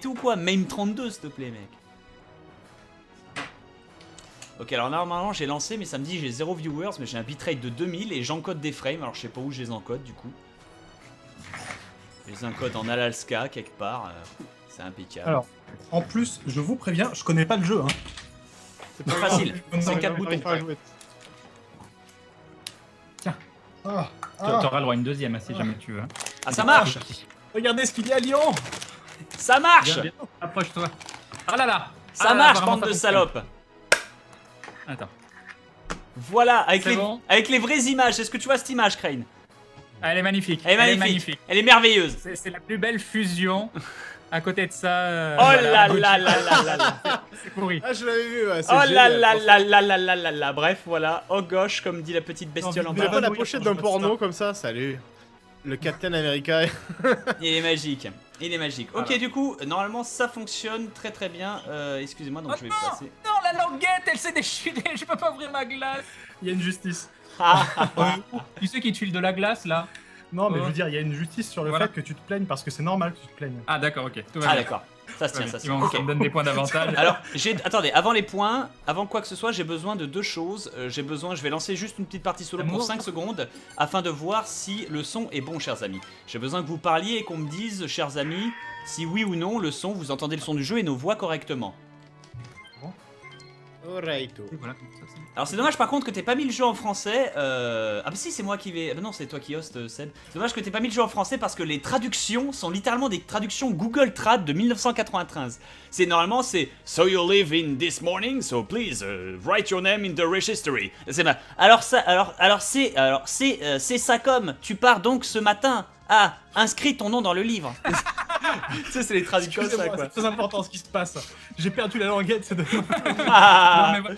T'es ou quoi? Mame 32 s'il te plaît mec. Ok, alors normalement j'ai lancé mais ça me dit j'ai 0 viewers mais j'ai un bitrate de 2000 et j'encode des frames, alors je sais pas où je les encode du coup. Je les encode en Alaska quelque part, c'est impeccable. Alors, en plus, je vous préviens, je connais pas le jeu. Hein. C'est pas facile, c'est 4 boutons. Tiens. Ah, T'auras le droit à une deuxième si jamais tu veux. Ah ça marche! regardez ce qu'il y a à Lyon. Ça marche! Viens, approche-toi. Ah là là. Ça Ah là, marche apparemment, bande de ça fonctionne. salopes! Attends. Voilà, avec C'est les, bon avec les vraies images, est-ce que tu vois cette image Crane? Elle est magnifique. Elle est magnifique, elle est merveilleuse! C'est la plus belle fusion. À côté de ça. Oh là là là là là là! C'est pourri. Ah, je l'avais vu, ouais, c'est Oh là génial. là là là là là là là! Bref, voilà, oh gauche, comme dit la petite bestiole en envie Tu de bas. pas la oui, pochette je d'un vois porno ça. comme ça? Salut. Le Captain America. Il est magique, il est magique. Ok, Voilà. du coup, normalement ça fonctionne très très bien. Excusez-moi, donc je vais passer. Non, la languette, elle s'est déchirée. Je peux pas ouvrir ma glace. Il y a une justice. Ah, Tu sais qui te file de la glace là? Non, mais Oh. je veux dire, il y a une justice sur le Voilà. fait que tu te plaignes parce que c'est normal que tu te plaignes. Ah d'accord, ok. Tout va ah bien. d'accord, ça se tient, ça se tient. Ça Ok. me donne des points d'avantage. Alors, attendez, avant les points, avant quoi que ce soit, j'ai besoin de deux choses. Je vais lancer juste une petite partie solo pour Amour. 5 secondes afin de voir si le son est bon, chers amis. J'ai besoin que vous parliez et qu'on me dise, chers amis, si oui ou non le son, vous entendez le son du jeu et nos voix correctement. Alright. Voilà, comme ça, c'est- Alors c'est dommage par contre que t'aies pas mis le jeu en français. Ah bah si, c'est moi qui vais. Ah bah non, c'est toi qui host, Seb. C'est dommage que t'aies pas mis le jeu en français parce que les traductions sont littéralement des traductions Google Trad de 1993. C'est normalement c'est So you live in this morning, so please write your name in the registry. C'est ma- Alors ça, c'est ça comme tu pars donc ce matin. Ah, inscris ton nom dans le livre. Tu sais, c'est les traductions ça Excusez-moi, quoi. c'est très important ce qui se passe. J'ai perdu la languette, c'est de... Ah. Non, mais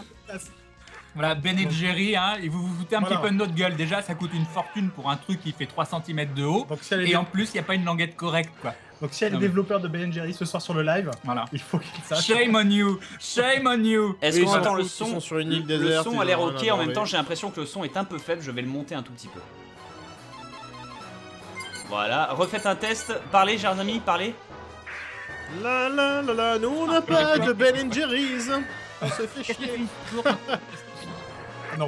voilà, Ben et Jerry, hein, et vous vous foutez un Voilà. petit peu de notre gueule. Déjà, ça coûte une fortune pour un truc qui fait 3 cm de haut. Donc si elle est, Et en plus, il n'y a pas une languette correcte, quoi. Donc, si elle est Non, mais- développeur de Ben Jerry ce soir sur le live, Voilà. il faut qu'il sache. Shame on you! Shame on you! Est-ce Oui, qu'on ils entend sont le fous, ils son? sont sur une île Le déserte, son ils a l'air ont ok, rien à en même branler. temps j'ai l'impression que le son est un peu faible, je vais le monter un tout petit peu. Voilà, refaites un test, parlez chers amis, parlez. La la la la, nous on n'a pas de Ben Jerry's. On se fait chier. Non.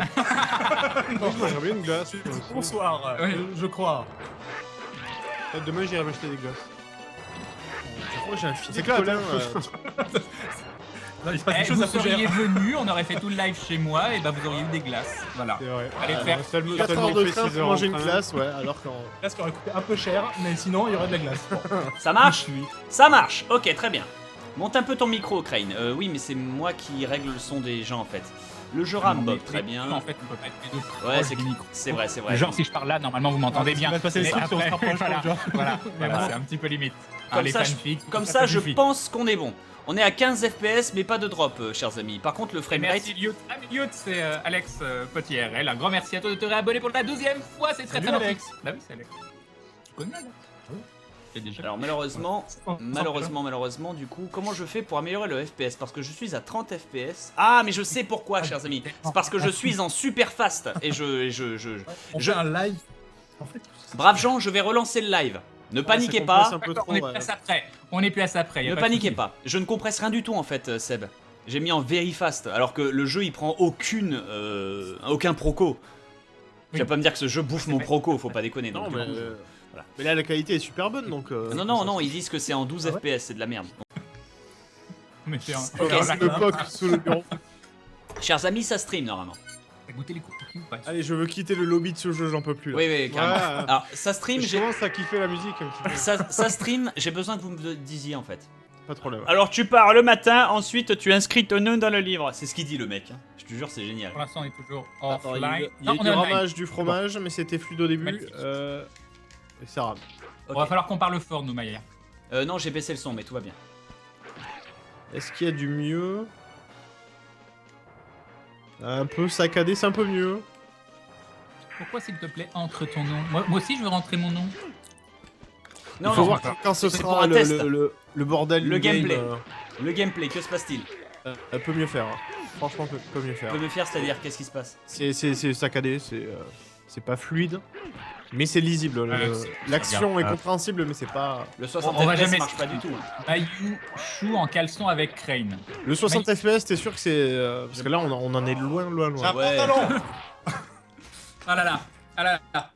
J'aimerais bien une glace. Bonsoir, Oui. je crois. Demain j'irai m'acheter des glaces. Je crois que j'ai un filet C'est de clair, Colin. Là, il se passe Eh, des choses vous à seriez faire. venu, on aurait fait tout le live chez moi, et bah vous auriez eu des glaces. Voilà. C'est vrai. Allez faire. 4 heures de train pour manger une glace, ouais, alors qu'en... Là, ce qui aurait coûté un peu cher, mais sinon, il y aurait de la glace. Bon. Ça marche? Ça marche, ok très bien. Monte un peu ton micro Crane, oui mais c'est moi qui règle le son des gens en fait. Le jeu rame Bob, très bien. En fait, on peut pas être les deux Ouais proches c'est du micro. vrai. Genre, si je parle là, normalement vous m'entendez Ah, bien. il va se passer les Mais trucs si on se après, rapproche, voilà, tu vois. voilà, c'est un petit peu limite. Comme les ça, fanfics, Comme tout ça je suffit. pense qu'on est bon. On est à 15 FPS mais pas de drop chers amis. Par contre le Et framerate... merci Liot. Ah, mais Liot, c'est Alex Potier. Un grand merci à toi de te réabonner pour la 12e fois, c'est très Salut, très gentil. Alex. Bah oui, c'est Alex. Tu connais Alex? C'est déjà. Alors malheureusement du coup, comment je fais pour améliorer le FPS? Parce que je suis à 30 FPS. Ah mais je sais pourquoi chers amis. C'est parce que je suis en super fast et On fait un live. En fait, Braves gens, je vais relancer le live. Ne paniquez ça pas, compresse un peu D'accord, trop, on est ouais. plus à ça près. On est plus à ça près. y a ne pas de paniquez souci. pas. Je ne compresse rien du tout en fait, Seb. J'ai mis en very fast, alors que le jeu il prend aucun proco. Tu vas pas me dire que ce jeu bouffe mon proco, faut pas déconner. Donc, Non, du mais... coup, voilà. Mais là, la qualité est super bonne, donc... Non, ils disent que c'est en 12 Ah ouais FPS, c'est de la merde. On était en- Ok, Voilà. c'est- Le POC sous le bureau. Chers amis, ça stream normalement. T'as goûté les cookies ou pas? Allez, je veux quitter le lobby de ce jeu, j'en peux plus, là. Oui, carrément. Ouais. Alors, ça stream, Je commence à kiffer la musique un petit peu. ça stream, j'ai besoin que vous me disiez en fait. Pas de problème. Alors tu pars le matin, ensuite tu inscris ton nom dans le livre. C'est ce qu'il dit le mec. Hein. Je te jure, c'est génial. Pour l'instant, on est toujours Attends, il y a offline. eu, il y a Non, eu on du est online. ramage du fromage, mais c'était fluide au début. Magnifique. Et ça rame. Ok. On va falloir qu'on parle fort, nous, Maïa. Non, j'ai baissé le son, mais tout va bien. Est-ce qu'il y a du mieux? Un peu saccadé, c'est un peu mieux. Pourquoi, s'il te plaît, entre ton nom? Moi aussi, je veux rentrer mon nom. Non, Il faut non, voir quand ce c'est pour sera un test. le bordel Le du game, gameplay. Le gameplay, que se passe-t-il? elle peut mieux faire. Hein. Franchement, peut mieux faire. Peut me faire, c'est-à-dire qu'est-ce qui se passe? C'est saccadé, c'est... C'est pas fluide, mais c'est lisible. L'action est compréhensible, mais c'est pas. Le 60 On va FPS jamais- marche pas du tout. Mayu Chou en caleçon avec Crane. Le 60 FPS, t'es sûr que c'est. Parce que là, on en est loin. Un Ouais. pantalon. Ah là là, ah là là.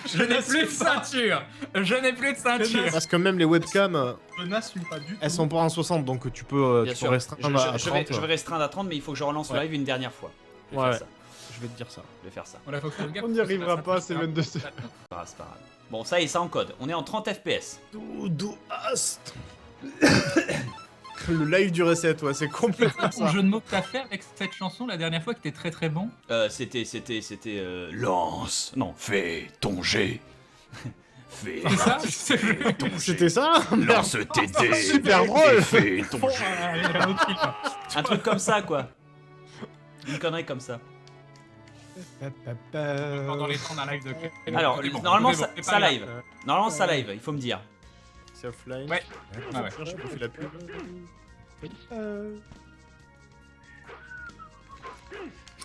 Je n'ai plus de ceinture. Je n'ai plus de ceinture. Parce que même les webcams, Je n'assume pas du tout. elles sont pas en 60, donc tu peux, Bien tu sûr. peux restreindre à 30. Je vais restreindre à 30, mais il faut que je relance le Ouais. live une dernière fois. Je vais Ouais. faire ça. Je vais te dire ça. Je vais faire ça. Voilà, faut que je regarde On n'y parce que arrivera ça pas, peut c'est faire- 22. C'est pas grave, c'est pas grave. Bon, ça y est, ça encode. On est en 30 FPS. Doudou Ast. Le live du reset, ouais, c'est complètement Ton ça. jeu de mots que t'as fait avec cette chanson la dernière fois qui était très très bon. C'était lance. Non, fais ton jet. Fais. C'est ça Je sais plus. C'était ça? Lance tes dés. Super drôle. et Fais ton jet. Ah, il y a un autre film. Un truc comme ça, quoi. Une connerie comme ça. Pendant les temps d'un live de. Alors, C'est bon, normalement, c'est bon, ça, c'est ça pas grave. live. Normalement, ça live, il faut me dire. C'est offline. Ouais. Ah ouais. J'ai pas fait la pub.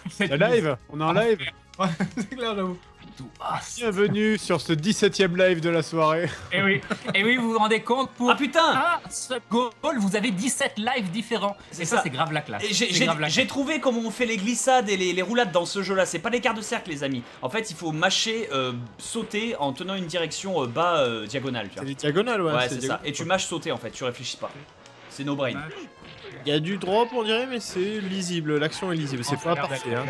C'est La live, on est en live. C'est clair, j'avoue. Bienvenue sur ce 17ème live de la soirée. Et oui, vous vous rendez compte pour Ah putain un seul goal, vous avez 17 lives différents. C'est Et ça, ça. c'est grave la classe. Et C'est grave la j'ai classe. trouvé comment on fait les glissades et les roulades dans ce jeu-là. C'est pas l'écart de cercle, les amis. En fait, il faut mâcher, sauter en tenant une direction bas diagonale. Tu C'est vois. des diagonales, ouais. Ouais, c'est ça. Et tu mâches sauter en fait. Tu réfléchis pas. C'est no brain. Il y a du drop, on dirait, mais c'est lisible. L'action est lisible. C'est pas parfait. Hein.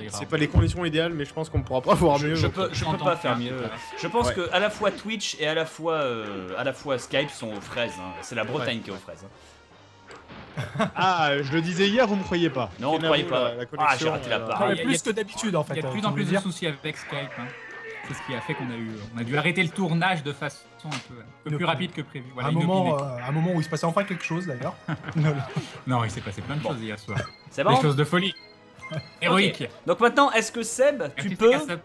C'est pas les conditions idéales, mais je pense qu'on pourra pas voir mieux. Je donc, peux j'entends pas faire bien, mieux. c'est clair. Je pense Ouais. que à la fois Twitch et à la fois Skype sont aux fraises. hein. C'est la Bretagne qui est aux fraises. hein. Ah, je le disais hier, vous me croyez pas. Non, on ne Kenavo, croyait pas. la ah, connexion, j'ai raté la Ah, part. il y a- Plus que d'habitude, en fait. Il y a de plus tu en veux plus de dire. soucis avec Skype. hein. C'est ce qui a fait qu'on a dû arrêter le tournage de façon un peu plus rapide que prévu. Voilà, un moment inopiné. où il se passait enfin quelque chose, d'ailleurs. Non, il s'est passé plein de choses hier soir. C'est Des bon. choses de folie. Héroïque. Donc maintenant, est-ce que Seb, tu Merci, peux, Cassep.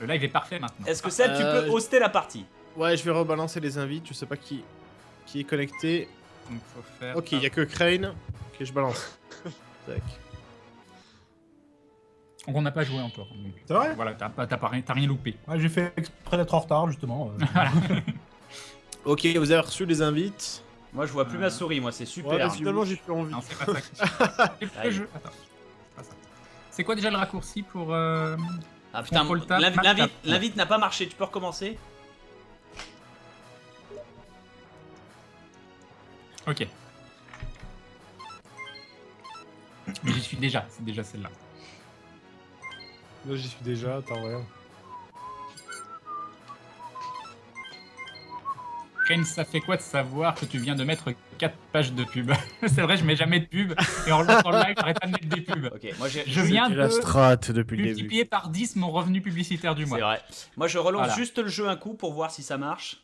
Le live est parfait maintenant. est-ce que Seb, tu peux hoster la partie? Ouais, je vais rebalancer les invites. Je sais pas qui est connecté. Donc, faut faire Ok, il y a que Crane. Ok, je balance. Tac. Donc on n'a pas joué encore. Donc, C'est vrai? Voilà, t'as rien loupé. Ouais, j'ai fait exprès d'être en retard, justement. Ok, vous avez reçu les invites. Moi, je vois plus ma souris. Moi, c'est Ouais, super. mais finalement, j'ai plus envie. Non, c'est pas ça. C'est Allez. le jeu. Attends. c'est pas ça. C'est quoi déjà le raccourci pour. Ah putain, Contrôle tab, l'invite tab. l'invite n'a pas marché. Tu peux recommencer? Ok. Mais j'y suis déjà, c'est déjà celle-là. Là, j'y suis déjà, attends, regarde. Ken, ça fait quoi de savoir que tu viens de mettre 4 pages de pub? C'est vrai, je mets jamais de pub. Et en lançant le live, j'arrête pas de mettre des pubs. Ok, moi j'ai. Je viens C'est la de strat depuis le début. multiplier par 10 mon revenu publicitaire du C'est mois. vrai. Moi, je relance Voilà. juste le jeu un coup pour voir si ça marche.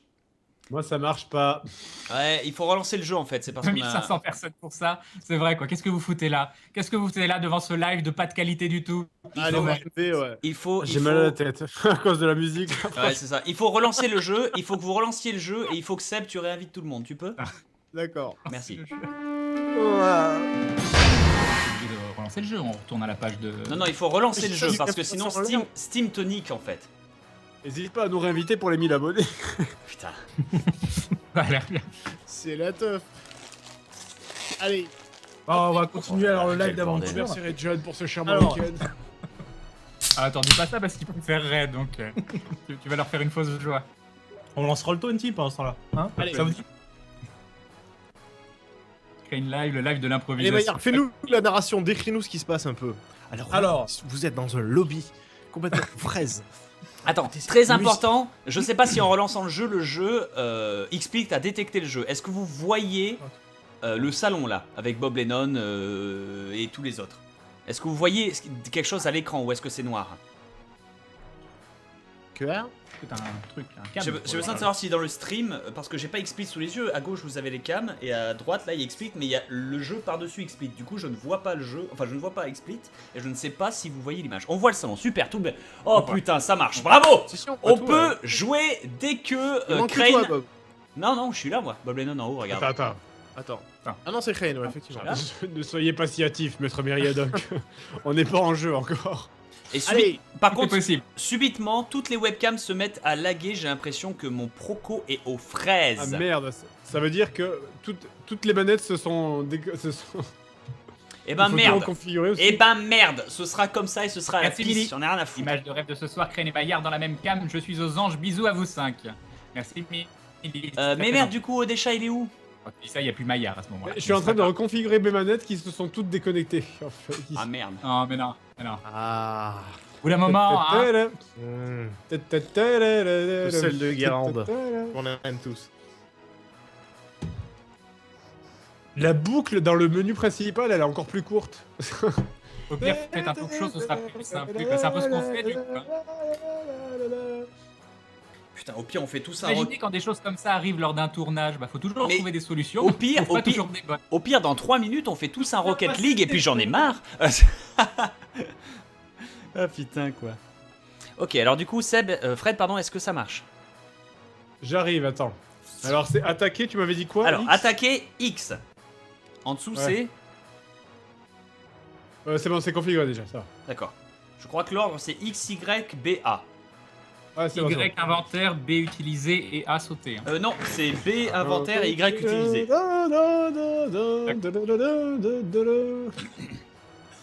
Moi, ça marche pas. Ouais, il faut relancer le jeu en fait. C'est parce qu'on a. 2500 personnes pour ça, c'est vrai quoi. Qu'est-ce que vous foutez là? Qu'est-ce que vous foutez là devant ce live de pas de qualité du tout? Allez, on va enlever, ouais. Il faut. J'ai mal à la tête à cause de la musique. Ouais, c'est ça. Il faut relancer le jeu. Il faut que vous relanciez le jeu et il faut que Seb, tu réinvites tout le monde. Tu peux? D'accord. Merci. Je suis obligé de relancer le jeu, on retourne à la page de. Non, non, il faut relancer le jeu J'ai parce que capté sinon sur le Steam, lien. Steam tonique en fait. N'hésite pas à nous réinviter pour les 1000 abonnés. Putain. Voilà. C'est la teuf. Allez. Bon, on va continuer alors le live Quel bordel. d'aventure. Merci Red John pour ce charmant Alors. week-end. Ah, attends, dis pas ça parce qu'ils préféreraient donc. Tu vas leur faire une fausse joie. On lancera le 20 pendant ce temps-là. Hein Allez. ça vous dit? Créer une live, le live de Allez, l'improvisation. Maillard, fais-nous la narration. Décris-nous ce qui se passe un peu. Alors. vous êtes dans un lobby complètement fraise. Attends, très important. Je sais pas si en relançant le jeu explique à détecter le jeu. Est-ce que vous voyez le salon là avec Bob Lennon et tous les autres? Est-ce que vous voyez quelque chose à l'écran ou est-ce que c'est noir? Que hein? C'est un truc, un J'ai câble. besoin de savoir si dans le stream, parce que j'ai pas Explit sous les yeux, à gauche vous avez les cams et à droite là il y a Explit, mais il y a le jeu par-dessus Explit. Du coup je ne vois pas le jeu, enfin je ne vois pas Explit et je ne sais pas si vous voyez l'image. On voit le salon, super, tout bien. Oh putain, ça marche, bravo! On peut jouer dès que Il manque que Crane. toi, Bob. Non, non, je suis là moi, Bob Lennon en haut, regarde. Attends. Attends. Attends. Ah non, c'est Crane, ouais, effectivement. Là. Ne soyez pas si hâtif, maître Myriadoc. On n'est pas en jeu encore. Et Allez, par Tout est contre, possible. subitement, toutes les webcams se mettent à laguer. J'ai l'impression que mon Proco est aux Ah fraises. merde, ça veut dire que toutes les manettes se sont Eh ben faut tout merde. reconfigurer aussi. Eh ben merde. Ce sera comme ça et ce sera à la Merci, pisse. Billy. J'en ai rien à foutre. Image de rêve de ce soir, Crane et Maillard dans la même cam. Je suis aux anges. Bisous à vous 5. Merci, Billy. Mais merde, du coup, Odesha, il est où? Quand tu dis ça, il n'y a plus Maillard à ce moment-là. Je suis en train de reconfigurer mes manettes qui se sont toutes déconnectées. En fait. Ah merde. Non, mais non. Mais non. Ah. Au bout d'un moment, hein. Le sel de Guérande. On aime tous. La boucle dans le menu principal, elle est encore plus courte. Au pire, faites un talk show, ce sera plus simple. C'est un peu ce qu'on fait du coup. Hein. Putain, au pire, on fait tout ça. Imaginez quand des choses comme ça arrivent lors d'un tournage, bah faut toujours Mais trouver des solutions. au pire, Faut pas au pire- toujours des bonnes. Au pire, dans 3 minutes, on fait tous un Rocket League et puis j'en ai marre. Ah putain, quoi. Ok, alors du coup, Fred, pardon, est-ce que ça marche? J'arrive, attends. Alors c'est attaquer, tu m'avais dit quoi Alors, X attaquer X. En dessous, Ouais. C'est bon, c'est configuré déjà, ça. D'accord. Je crois que l'ordre, c'est X, Y, B, A. Ah, c'est bon, c'est bon. Y inventaire, B utilisé et A sauté. Hein. Non, c'est B, inventaire et Y utilisé.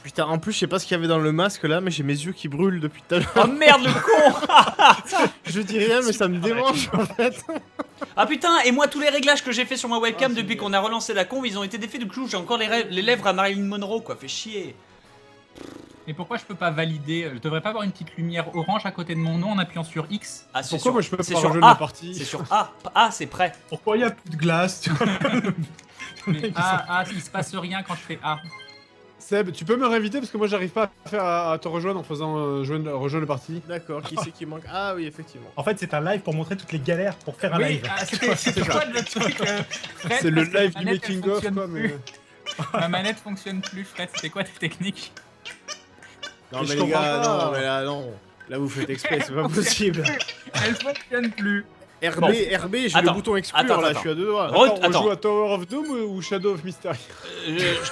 Putain, en plus, je sais pas ce qu'il y avait dans le masque là, mais j'ai mes yeux qui brûlent depuis tout à l'heure. Oh merde, le con! Je dis rien, mais ça me démange en fait. Ah putain, et moi, tous les réglages que j'ai fait sur ma webcam depuis qu'on a relancé la conve, ils ont été défaits. Du coup, j'ai encore les lèvres à Marilyn Monroe, quoi. Fait chier. Et pourquoi je peux pas valider Je devrais pas avoir une petite lumière orange à côté de mon nom en appuyant sur X. Ah, c'est Pourquoi sur- moi je peux c'est pas sur rejoindre A. la partie C'est sur A. A, c'est prêt. Pourquoi il y a plus de glace tu vois Mais A, il se passe rien quand je fais A. Seb, tu peux me réinviter parce que moi j'arrive pas à te rejoindre en faisant rejoindre la partie. D'accord, qui c'est qui manque? Ah oui, effectivement. En fait, c'est un live pour montrer toutes les galères pour faire un Oui, live. c'était quoi le truc Fred, C'est le parce que live ma du manette, elle making of fonctionne quoi, plus. mais. Ma manette fonctionne plus, Fred. C'était quoi tes techniques Non, Mais mais je les gars, comprends pas. non, mais là, non. Là, vous faites exprès, c'est pas possible. Elle fonctionne plus. RB, Bon. RB, j'ai le Attends, bouton exclure attends, là, attends. je suis à deux doigts. Re- Attends, on attends. joue à Tower of Doom ou Shadow of Mystery?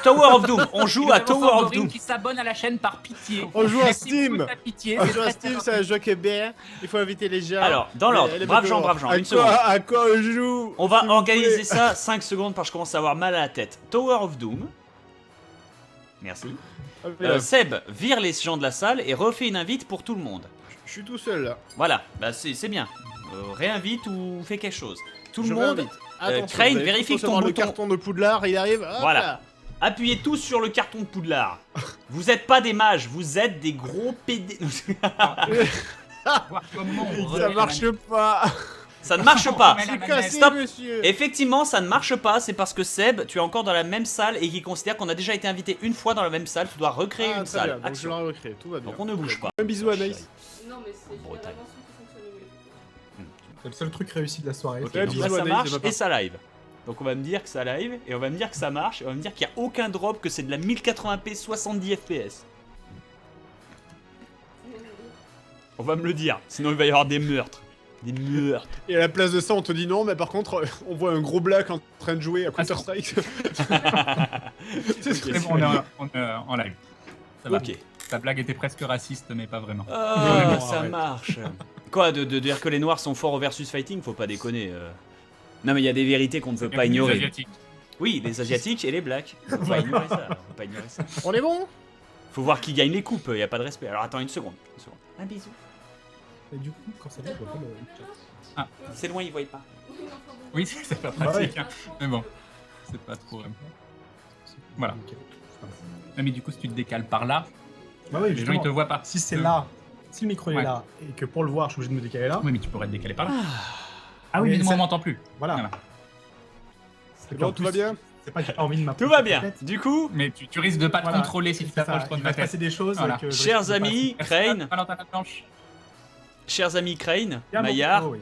Tower of Doom. On joue à Tower of Doom. qui s'abonne à la chaîne par pitié. On joue à Merci Steam. beaucoup de ta pitié. On c'est joue à très Steam, très c'est un jeu qui est bien. Il faut inviter les gens. Alors, dans l'ordre, brave Jean, une seconde. À quoi on joue? On va s'il vous organiser plaît. ça 5 secondes parce que je commence à avoir mal à la tête. Tower of Doom. Merci. Seb, vire les gens de la salle et refait une invite pour tout le monde. Je suis tout seul là. Voilà, bah c'est bien. Réinvite ou fais quelque chose. Tout le Je monde, réinvite. Attention, Crane, vous allez vérifie tous que ton recevoir le bouton- carton de Poudlard, il arrive. Hop Voilà. là. appuyez tous sur le carton de Poudlard. Vous êtes pas des mages, vous êtes des gros PD. Voir comment on Ça remet marche la pas. Ça ne marche pas. manette. C'est cassé, Stop. monsieur. Effectivement, ça ne marche pas, c'est parce que Seb, tu es encore dans la même salle et qu'il considère qu'on a déjà été invité une fois dans la même salle, tu dois recréer Ah, une très salle. bien, donc je Action. l'aurai recréé, tout va bien. Donc on ne bouge pas. Un bisou à Naïs. Non, mais c'est j'ai Bretagne. l'invention qui fonctionne mieux. C'est le seul truc réussi de la soirée. Ok, Ouais, donc bisous là à ça Naïs, marche de ma part. et ça live. Donc on va me dire que ça live et on va me dire que ça marche et on va me dire qu'il n'y a aucun drop, que c'est de la 1080p 70 fps. On va me le dire, sinon il va y avoir des meurtres. Des meurtres. Et à la place de ça, on te dit non, mais par contre, on voit un gros black en train de jouer à Counter-Strike. C'est bon, on est en live. Ça va. Ok. Ta blague était presque raciste, mais pas vraiment. Ah, Non, ça arrête. marche. Quoi, de dire que les noirs sont forts au versus fighting, faut pas déconner. Non mais il y a des vérités qu'on ne peut pas Les ignorer. Asiatiques. Oui, les asiatiques et les blacks. Faut pas ignorer ça. Faut pas ignorer ça. On est bon? Faut voir qui gagne les coupes, y a pas de respect. Alors attends une seconde. Un bisou. Et du coup, quand ça va, je vois pas le chat. C'est loin, ils voient pas. Oui, c'est pas pratique. Hein. Mais bon, c'est pas trop. Voilà. Ok. Non, mais du coup, si tu te décales par là, Bah oui, les gens ils te justement. voient pas. Si c'est là, si le micro est Ouais. là, et que pour le voir, je suis obligé de me décaler là. Oui, mais tu pourrais te décaler par là. Ah oui, mais ça- moi on m'entend plus. Voilà. Voilà. C'est Bon, qu'en tout va plus, bien? C'est pas que j'ai pas envie de m'appeler. Tout va bien. Du coup, Mais tu risques de pas te Voilà. contrôler si tu t'approches trop Il de va ma se passer tête. des choses Voilà. que je chers risque de pas amis, Merci, Crane, Valentin Planche. chers amis Crane, Bien, bon, Maillard, oh oui.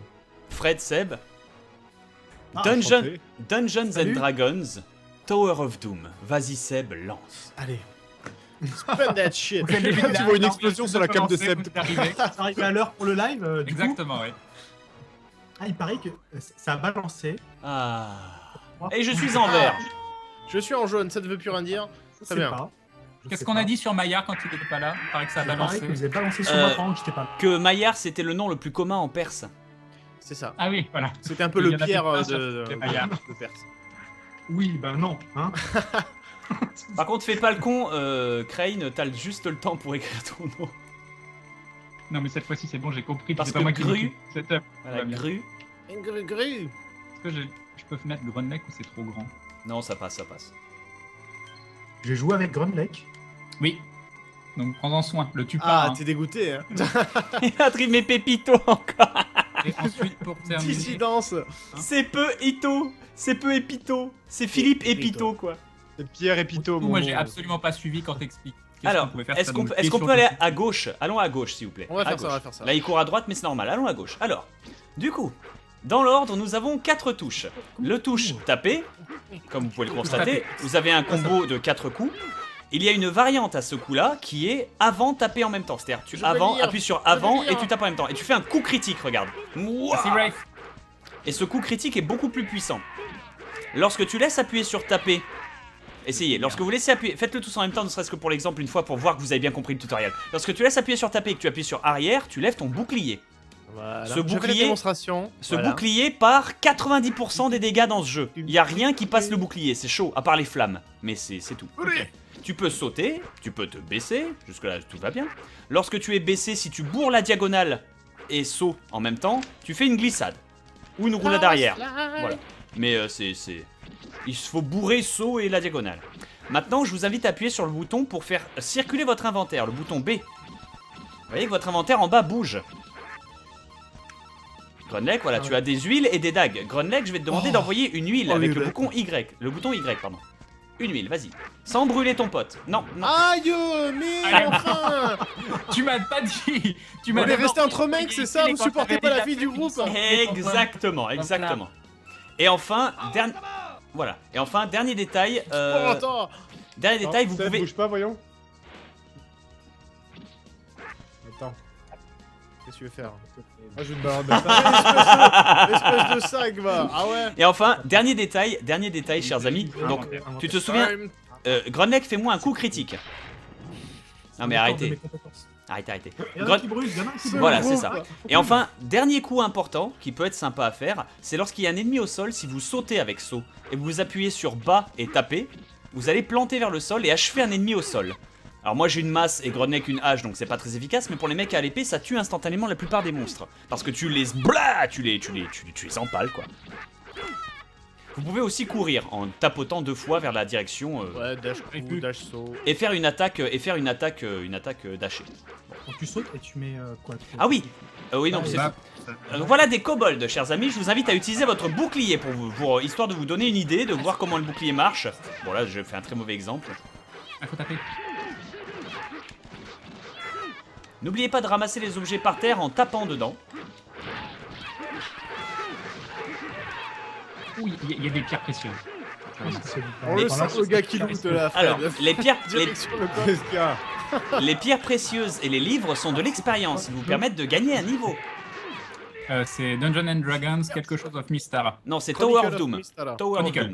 Fred, Seb, Ah, Dungeons and Salut. Dragons, Tower of Doom. Vas-y Seb, lance. Allez. Spend that shit. Vous êtes début de Tu la- vois une non, explosion vous sur la êtes cape de commencé, Seb. vous êtes arrivé. Ça arrive à l'heure pour le live, du coup. Exactement, oui. Ah, il paraît que ça a balancé. Ah. Et je suis en vert. Je suis en jaune, ça ne veut plus rien dire. Je Très sais bien. pas. Je Qu'est-ce sais qu'on pas. a dit sur Maillard quand il était pas là? Il paraît que ça a Pareil balancé. que vous avez balancé sur moi pendant que j'étais pas là. Que Maillard, c'était le nom le plus commun en Perse. C'est ça. Ah oui, voilà. C'était un peu Il le y en avait Pierre plein, de ça, Maillard. Perse. Oui, ben non. Hein. Par contre, fais pas le con, Crane, t'as juste le temps pour écrire ton nom. Non, mais cette fois-ci, c'est bon, j'ai compris. Parce C'est pas que moi qui Gru- l'écris. C'est up. Voilà, bien. Gru. Gru. Est-ce que je peux mettre Grunneck ou c'est trop grand? Non, ça passe, ça passe. J'ai joué avec Grunlake. Oui. Donc prends-en soin, le tue pas. Ah, hein. t'es dégoûté, hein. Il a trimé Pépito encore. Et ensuite, pour terminer, Dissidence. C'est peu Ito. C'est peu Épito. C'est Philippe Épito, quoi. C'est Pierre et Pito, mon moi nom. j'ai absolument pas suivi quand t'expliques. Alors, est-ce qu'on peut aller à gauche? Allons à gauche, s'il vous plaît. On va À faire ça, gauche. on va faire ça. Là, il court à droite, mais c'est normal. Allons à gauche. Alors, du coup, dans l'ordre, nous avons 4 touches. Le touche taper, comme vous pouvez le constater. Vous avez un combo de 4 coups. Il y a une variante à ce coup-là qui est avant taper en même temps. C'est-à-dire, tu Je veux avant, lire. appuies sur Je veux avant lire. et tu tapes en même temps. Et tu fais un coup critique, regarde. Mouah. C'est Rafe. Et ce coup critique est beaucoup plus puissant. Lorsque tu laisses appuyer sur taper, essayez. Lorsque vous laissez appuyer, faites-le tous en même temps, ne serait-ce que pour l'exemple une fois pour voir que vous avez bien compris le tutoriel. Lorsque tu laisses appuyer sur taper et que tu appuies sur arrière, tu lèves ton bouclier. Voilà. Ce Je fais la bouclier- démonstration. Ce Voilà. bouclier part 90% des dégâts dans ce jeu. Il n'y a rien qui passe le bouclier, c'est chaud, à part les flammes. Mais c'est tout. Tu peux sauter, tu peux te baisser, jusque-là tout va bien. Lorsque tu es baissé, si tu bourres la diagonale et saut en même temps, tu fais une glissade. Ou une roulade arrière. Voilà. Mais il faut bourrer saut et la diagonale. Maintenant, je vous invite à appuyer sur le bouton pour faire circuler votre inventaire, le bouton B. Vous voyez que votre inventaire en bas bouge. Grunlake, voilà, tu as des huiles et des dagues. Grunlake, je vais te demander d'envoyer une huile avec le bouton Y. Le bouton Y, pardon. Une huile, vas-y. Sans brûler ton pote. Non, non. Aïe, mais enfin. Tu m'as pas dit. Tu On m'as est d'abord resté entre dit mecs, qu'il c'est était ça, les vous supportez pas la fille du candidates groupe. Exactement, exactement. Et enfin, voilà. Et enfin, dernier détail. Oh, attends. Dernier détail, vous Seb, pouvez. bouge pas, voyons. Attends. Qu'est-ce que tu veux faire? Ah, je vais te balancer ça. Espèce de sac, va. Ah ouais. Et enfin, dernier détail, chers amis. Donc, tu te souviens, Grunlake, fais-moi un coup critique. Non mais arrêtez, arrêtez. Il y en a qui brûlent, il y en a qui brûlent. Voilà, c'est ça. Et enfin, dernier coup important qui peut être sympa à faire, c'est lorsqu'il y a un ennemi au sol, si vous sautez avec saut et vous appuyez sur bas et tapez, vous allez planter vers le sol et achever un ennemi au sol. Alors moi j'ai une masse et Grunlake une hache, donc c'est pas très efficace, mais pour les mecs à l'épée, ça tue instantanément la plupart des monstres. Parce que tu les empales, quoi. Vous pouvez aussi courir en tapotant 2 fois vers la direction Ouais, dash coup, dash saut. et faire une attaque dashée. Donc tu sautes et tu mets quoi Ah oui, oui non, c'est Bah, voilà des kobolds, chers amis. Je vous invite à utiliser votre bouclier pour histoire de vous donner une idée, de voir comment le bouclier marche. Bon là, je fais un très mauvais exemple. il faut taper. N'oubliez pas de ramasser les objets par terre en tapant dedans. Oui, il y a des pierres précieuses. On le sent, le gars qui loot là. Fred. Alors, les Direction le coffre. Qu'est-ce qu'il y a? les pierres précieuses et les livres sont de l'expérience. Ils vous permettent de gagner un niveau. C'est Dungeons and Dragons, quelque chose of Mystar. Non, c'est Tower of Chronicle Doom. Mist, alors. Tower of Chronicle.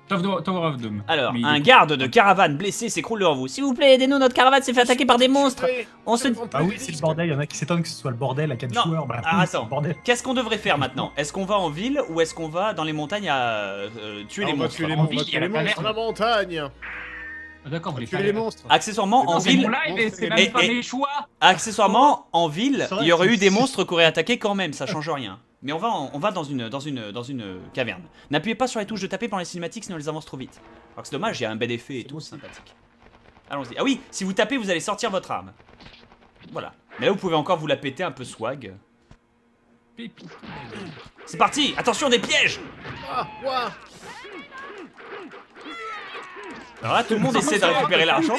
Doom. Tower of Doom. Alors, Mais il un est- garde de caravane blessé s'écroule devant vous. S'il vous plaît, aidez-nous, notre caravane s'est fait attaquer par des monstres. On se... Ah oui, c'est le bordel, il y en a qui s'étonnent que ce soit le bordel à 4 Non, joueurs. Bah, ah, oui, c'est attends. le bordel. Qu'est-ce qu'on devrait faire maintenant? Est-ce qu'on va en ville ou est-ce qu'on va dans les montagnes à tuer les On va monstres? tuer les En monstres. ville, il y a la Dans taverne. la montagne. Ah, d'accord, vous voulez Tuer faire les monstres. Accessoirement, en C'est ville, mon live et c'est Et- même pas et- mes choix. accessoirement, en ville, C'est vrai il y aurait que eu des c'est- monstres qui auraient attaqué quand même, ça change rien. Mais on va dans une caverne. N'appuyez pas sur les touches de taper pendant les cinématiques, sinon elles avancent trop vite. Alors que c'est dommage, il y a un bel effet et tout, sympathique. Allons-y. Ah oui, si vous tapez, vous allez sortir votre arme. Voilà. Mais là, vous pouvez encore vous la péter un peu swag. Pépite. C'est parti. Attention, des pièges. Ah, ouah. Alors là, tout le monde essaie de récupérer l'argent.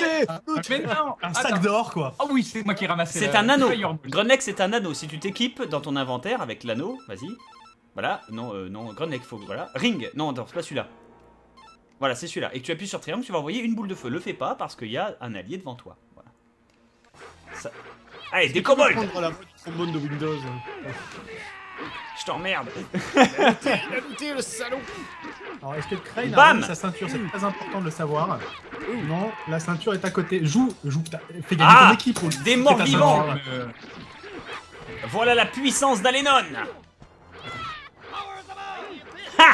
Mais non. Un Attends. sac d'or, quoi. Oh oui, c'est moi qui ai ramassé. C'est la- un anneau. Fireball. Grunlake, c'est un anneau. Si tu t'équipes dans ton inventaire avec l'anneau, vas-y. Voilà. Non, non, Grunlake, faut. Voilà. Ring. Non, non, c'est pas celui-là. Voilà, c'est celui-là. Et que tu appuies sur triangle, tu vas envoyer une boule de feu. Le fais pas parce qu'il y a un allié devant toi. Voilà. Ça... Allez, des kobolds. Prendre la voix du trombone de Windows. Je t'emmerde. Il a looté, le salaud. Alors, est-ce que Crane a Bam remis sa ceinture? C'est très important de le savoir. Non, la ceinture est à côté. Joue, putain. Fais gagner ton équipe. Des morts Ta vivants. ceinture. Voilà la puissance d'Alenon. Ha!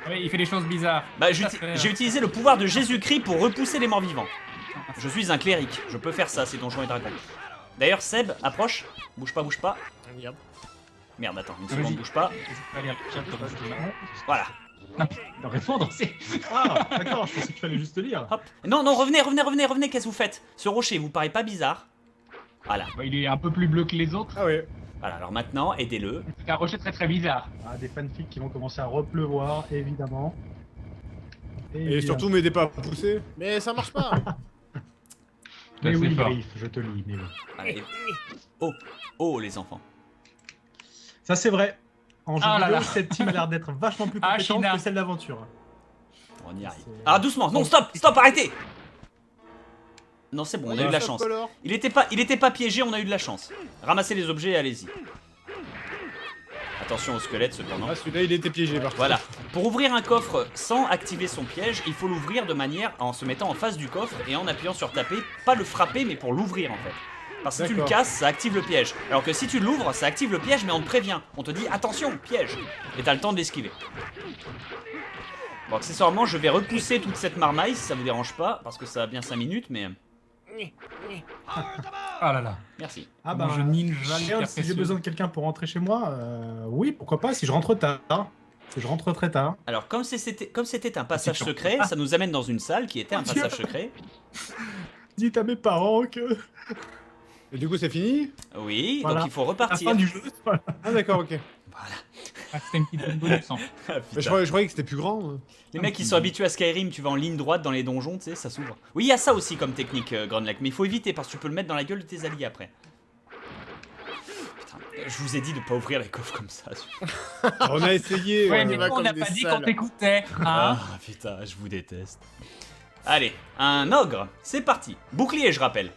Oui, il fait des choses bizarres. Bah, Ça fait, j'ai utilisé le pouvoir de Jésus-Christ pour repousser les morts vivants. Je suis un cléric, je peux faire ça, c'est Donjons et Dragons. D'ailleurs, Seb, approche. Bouge pas, bouge pas. Merde, attends, une seconde, Vas-y. bouge pas. Je peux aller à la chat pendant ce temps-là. Voilà. Non, répondre, c'est. Ah, d'accord, je pensais qu'il fallait juste lire. Hop. Non, non, revenez, qu'est-ce que vous faites? Ce rocher vous paraît pas bizarre? Voilà. Bah, il est un peu plus bleu que les autres. Ah ouais. Voilà, alors maintenant, aidez-le. C'est un rocher très très bizarre. Ah, des fanfics qui vont commencer à repleuvoir, évidemment. Et surtout, m'aidez pas à pousser. Mais ça marche pas. Mais Là, oui, c'est fort. Griff, je te lis. Mais oui. Allez. Oh, oh les enfants. Ça, c'est vrai. En jeu Ah là vidéo, là. cette team a l'air d'être vachement plus Ah, compétente China. que celle d'aventure. On y arrive. C'est- Ah, doucement, non, stop, arrêtez. Non, c'est bon, on a eu de la chance. Il était pas piégé, on a eu de la chance. Ramassez les objets et allez-y. Attention au squelette cependant. Ah, celui-là, il était piégé par contre. Voilà. Pour ouvrir un coffre sans activer son piège, il faut l'ouvrir de manière en se mettant en face du coffre et en appuyant sur taper. Pas le frapper, mais pour l'ouvrir en fait. Parce que si tu le D'accord. casses, ça active le piège. Alors que si tu l'ouvres, ça active le piège, mais on te prévient. On te dit attention, piège. Et t'as le temps de l'esquiver. Bon, accessoirement, je vais repousser toute cette marmaille si ça vous dérange pas, parce que ça a bien 5 minutes, mais. Ah là là. Merci. Ah Comment bah, je ninja si hyper j'ai précieux. besoin de quelqu'un pour rentrer chez moi, oui, pourquoi pas, si je rentre tard. Si je rentre très tard. Alors, comme c'était un passage chiant. secret, ça nous amène dans une salle qui était un Dieu. passage secret. Dites à mes parents que... Et du coup, c'est fini? Oui, Voilà. donc il faut La repartir. fin du jeu, voilà. Ah, d'accord, ok. Ah, c'était une petite bonus en fait. Ah, Mais putain. je croyais que c'était plus grand. hein. Les mecs qui sont habitués à Skyrim, tu vas en ligne droite dans les donjons, tu sais, ça s'ouvre. Oui, il y a ça aussi comme technique, Grunlock, mais il faut éviter parce que tu peux le mettre dans la gueule de tes alliés après. Putain, je vous ai dit de pas ouvrir les coffres comme ça. On a essayé. Ouais, mais va on comme n'a des pas dit salles. qu'on t'écoutait. Ah Hein putain, je vous déteste. Allez, un ogre, c'est parti. Bouclier, je rappelle.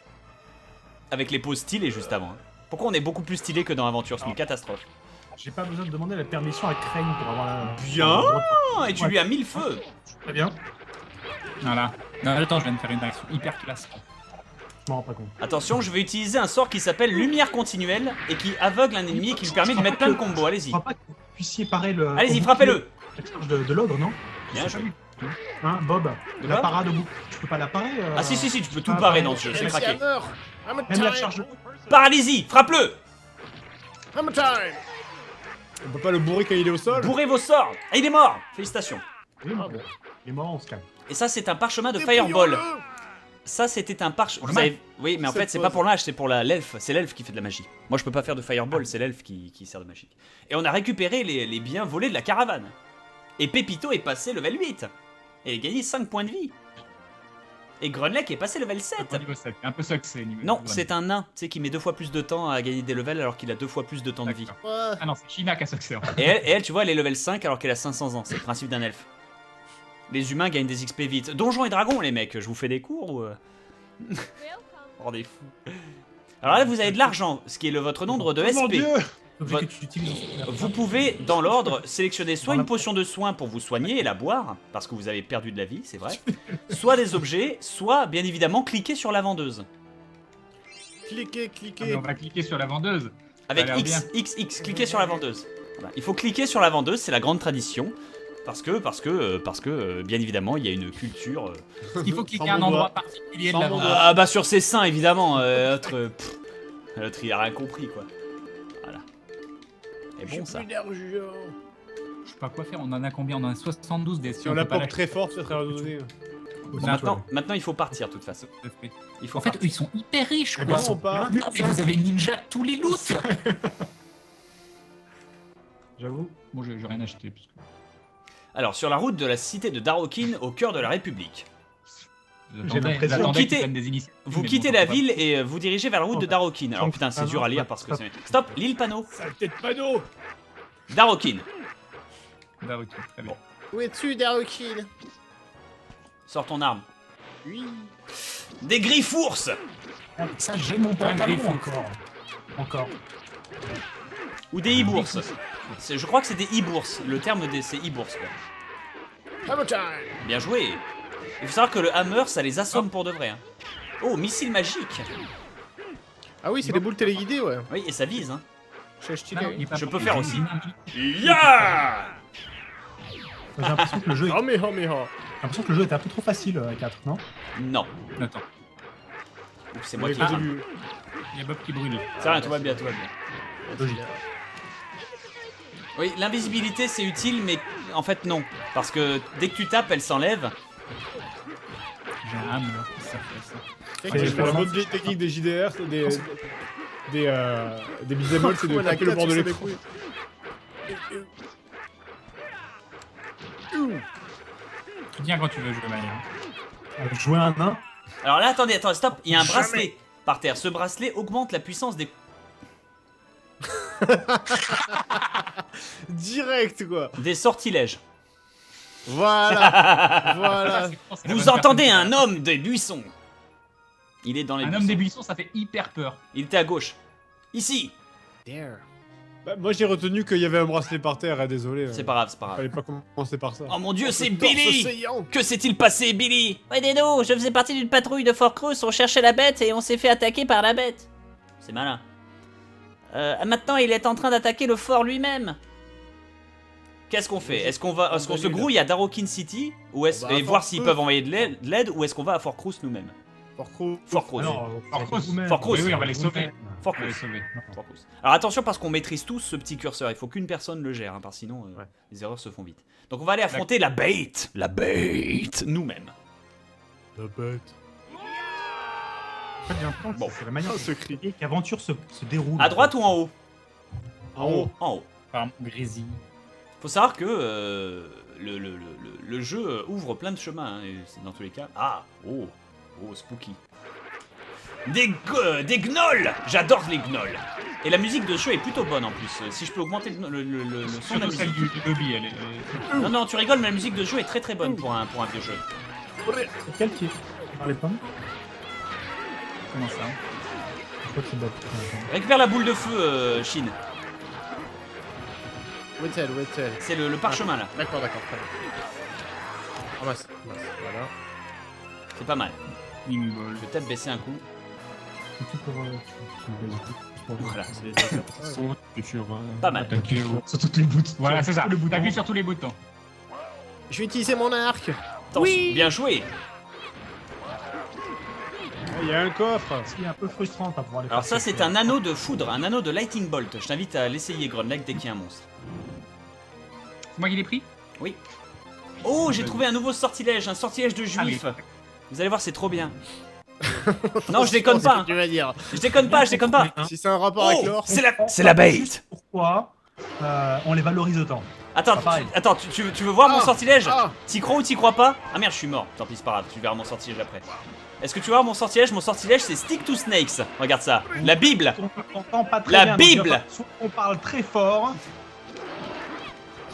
Avec les poses stylées juste avant. hein. Pourquoi on est beaucoup plus stylé que dans Aventure? C'est une catastrophe. J'ai pas besoin de demander la permission à Crane pour avoir la... Bien. pour avoir le droit. Et tu lui as mis le feu. Très bien, Voilà. Non, attends, je viens de faire une action hyper classe. je m'en rends pas compte. Attention, je vais utiliser un sort qui s'appelle Lumière Continuelle et qui aveugle un ennemi et qui lui permet de mettre plein de combos. Je Allez-y. crois pas que vous puissiez parer le... Allez-y, au frappez-le. bouclier de l'ogre, non? Bien joué. Hein, Bob? De La quoi parade au bout. Tu peux pas la parer Ah si, si, tu peux tout parer dans ce jeu, c'est craqué. Même la charge... Paralysie, frappe-le. On peut pas le bourrer quand il est au sol? Bourrez vos sorts. Ah, il est mort. Félicitations. Oui, bon. Il est mort, on se calme. Et ça, c'est un parchemin de Fireball. Ça, c'était un parchemin. Pour le Oui, mais en Cette fait, c'est pose. pas pour l'âge, c'est pour l'elfe. C'est l'elfe qui fait de la magie. Moi, je peux pas faire de Fireball, c'est l'elfe qui sert de magie. Et on a récupéré les biens volés de la caravane. Et Pépito est passé level 8. Et il a gagné 5 points de vie. Et Grunlock est passé level 7. Niveau 7. Un peu succès niveau. Non, c'est un nain, tu sais, qui met 2 fois plus de temps à gagner des levels alors qu'il a 2 fois plus de temps de vie. Ah non, c'est China qui a succès en fait. Et elle, tu vois, elle est level 5 alors qu'elle a 500 ans. C'est le principe d'un elfe. Les humains gagnent des XP vite. Donjons et dragons, les mecs, je vous fais des cours ou... Oh, des fous. Alors là, vous avez de l'argent, ce qui est votre nombre de Oh mon SP. dieu! Sauf que tu utilises... Vous pouvez, dans l'ordre, sélectionner soit une potion de soin pour vous soigner et la boire, parce que vous avez perdu de la vie, c'est vrai, soit des objets, soit, bien évidemment, cliquer sur la vendeuse. Cliquez, Ah, mais cliquez. on va cliquer sur la vendeuse. Avec Ça a l'air X, X, X, cliquez sur la vendeuse. Voilà. Il faut cliquer sur la vendeuse, c'est la grande tradition. Parce que, bien évidemment, il y a une culture... Il faut cliquer Sans à un mon endroit doigt. particulier de Sans la mon vendeuse. Ah bah sur ses seins, évidemment. L'autre, il a rien compris, quoi. Voilà. Et bon, ça. Je sais pas quoi faire, on en a combien? On en a 72 des Si on la porte très fort, ça serait redonné. Maintenant, il faut partir, de toute façon. Il faut En fait, partir. eux, ils sont hyper riches, quoi. Non, pas. Non, mais vous avez ninja tous les loots. J'avoue. Bon, j'ai rien acheté. Parce que... Alors, sur la route de la cité de Darokin, au cœur de la République. l'impression- Vous quittez- qu'ils prennent des initiatives, Vous mais quittez bon, la on va- ville et vous dirigez vers la route de Darokin. Alors putain, c'est dur à lire parce que c'est... Stop, l'île panneau. Saleté de panneau! Darokin. Ah, ok, très bien. Où es-tu, Darukin? Sors ton arme. Oui. Des griffours. Ça, j'ai mon pantalon griffe. encore. Encore. Ou des hibours. Je crois que c'est des e-bourses. Le terme c'est e-bourse. Quoi. Hammer time. Bien joué. Il faut savoir que le hammer, ça les assomme pour de vrai. Hein. Oh, missile magique. Ah oui, c'est des boules téléguidées, ouais. Oui, et ça vise. Hein. C'est stylé. Non, il est pas Je bon. peux faire aussi. J'ai Ya l'impression que le jeu, Oh mais oh. j'ai l'impression que le jeu était un peu trop facile à 4, non? Non. Attends, Oups, c'est moi qui. Au début. il y a Bob qui brûle. C'est rien, tout va bien, tout va bien. Logique. Oui, l'invisibilité c'est utile, mais en fait non. Parce que dès que tu tapes, elle s'enlève. J'ai un hammer, ça fait ça. C'est pour la bonne vieille technique des JDR, des beat'em all, c'est de taper le bord de l'écran. Tu viens quand tu veux jouer, Maya. Jouer un nain. Alors là, attendez, stop. Il y a un bracelet par terre. Ce bracelet augmente la puissance des. Direct, quoi. Des sortilèges. Voilà. Voilà. Vous entendez un homme des buissons. Il est dans les Un buissons. homme des buissons, ça fait hyper peur. Il était à gauche. Ici. Bah, moi j'ai retenu qu'il y avait un bracelet par terre, hein, désolé. C'est pas grave, c'est pas grave. Fallait pas commencer par ça. Oh mon dieu, c'est Torse Billy. saillant. Que s'est-il passé, Billy? Ouais, Dedo, je faisais partie d'une patrouille de Fort Cruz, on cherchait la bête et on s'est fait attaquer par la bête. C'est malin. Maintenant, il est en train d'attaquer le fort lui-même. Qu'est-ce qu'on fait? Est-ce qu'on se grouille à Darokin City ou est-ce Bah, et Fort voir s'ils Cruz. peuvent envoyer de l'aide ou est-ce qu'on va à Fort Cruz nous-mêmes? Fort Cruz. Fort Cruz. Fort Cruz. Oui, oui, on va les sauver. Fort On va les Cruz. sauver. Fort Cruz. Alors attention parce qu'on maîtrise tous ce petit curseur. Il faut qu'une personne le gère, hein, parce que sinon Ouais. les erreurs se font vite. Donc on va aller affronter la bête, nous-mêmes. La bête. En fait, j'ai l'impression que Bon. c'est la manière Oh, ce cri. dont l'aventure se déroule. À droite ou en haut? En haut. En haut. Par grésille. Faut savoir que le jeu ouvre plein de chemins, hein, et c'est dans tous les cas. Ah, oh, spooky. Des gnolls. J'adore les gnolls. Et la musique de jeu est plutôt bonne en plus. Si je peux augmenter le son de la Surtout celle musique. du lobby, elle est... Non, tu rigoles, mais la musique de jeu est très très bonne pour un vieux jeu. C'est quel qui est par les pommes? Comment ça? Je crois que c'est Bob. Récupère la boule de feu, Shin. Wettel. C'est le parchemin là. D'accord. Très bien. Ramasse. Voilà. C'est pas mal. Nimble. Je vais peut-être baisser un coup. Tu peux Voilà. Pas mal. Attaquer sur toutes les boutons. Voilà, c'est ça. tous les boutons. T'appuies sur tous les boutons. Je vais utiliser mon arc. Oui. Bien joué. Il y a un coffre. C'est un peu frustrant à pouvoir les Alors faire ça c'est sauter. un anneau de foudre, un anneau de lightning bolt. Je t'invite à l'essayer, Grunleg, dès qu'il y a un monstre. C'est moi qui l'ai pris? Oh, j'ai trouvé un nouveau sortilège, un sortilège de juif. Ah Vous allez voir, c'est trop bien. Non, je déconne pas. Tu vas dire. Je déconne pas. Hein. Si c'est un rapport avec Oh, l'or. c'est la bait. Pourquoi on les valorise autant? Attends, Pas pareil. tu veux voir mon Ah, sortilège? ah. T'y crois ou t'y crois pas? Ah merde, je suis mort. Tant pis, c'est pas grave, tu verras mon sortilège après. Est-ce que tu veux voir mon sortilège? Mon sortilège c'est Stick to Snakes. Regarde ça. La Bible. On t'entend pas très La bien, Bible. donc soit on parle très fort.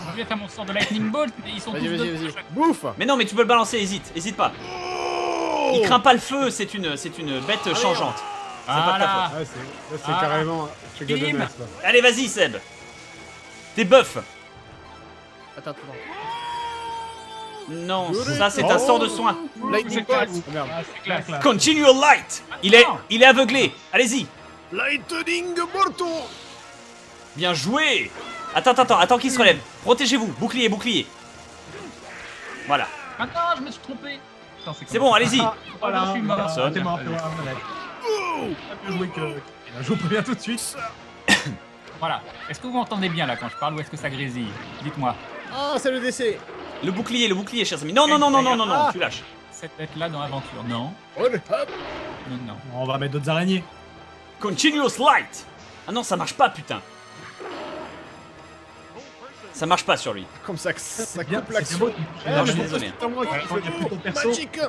Je viens faire mon sort de lightning bolt, mais ils sont tous Vas-y. deux. Bouffe. Mais non, mais tu peux le balancer, hésite pas. Il craint pas le feu, c'est une bête changeante. C'est pas de ta Voilà. Ouais, là, c'est Ah. carrément chez Bim. Godoness, là. faute. Allez, vas-y, Seb. T'es buff. Attends. Non, ça c'est un sort de soin. Lightning C'est classe. bolt. Oh, merde. Ah, c'est classe. Continual light. Il est aveuglé. Allez-y. Lightning morto. Bien joué. Attends qu'il se relève. Protégez-vous. Bouclier. Voilà. Attends, je me suis trompé. Putain, C'est bon, allez-y. Voilà, je suis mort. Personne. T'es mort, t'es mort. T'as mieux joué que. Je vous préviens tout de suite. Voilà. Est-ce que vous m'entendez bien là quand je parle ou est-ce que ça grésille? Dites-moi. Ah, c'est le décès. Le bouclier, chers amis. Non, Ah. tu lâches. Cette tête-là dans l'aventure. Non. Oh, le hop. Non. On va mettre d'autres araignées. Continuous light. Ah non, ça marche pas, putain. Ça marche pas sur lui. Comme ça, ça Bien, coupe c'est l'action. beau. Non, je suis désolé. C'est à moi qui Quand il y a plus ton perso. Magic.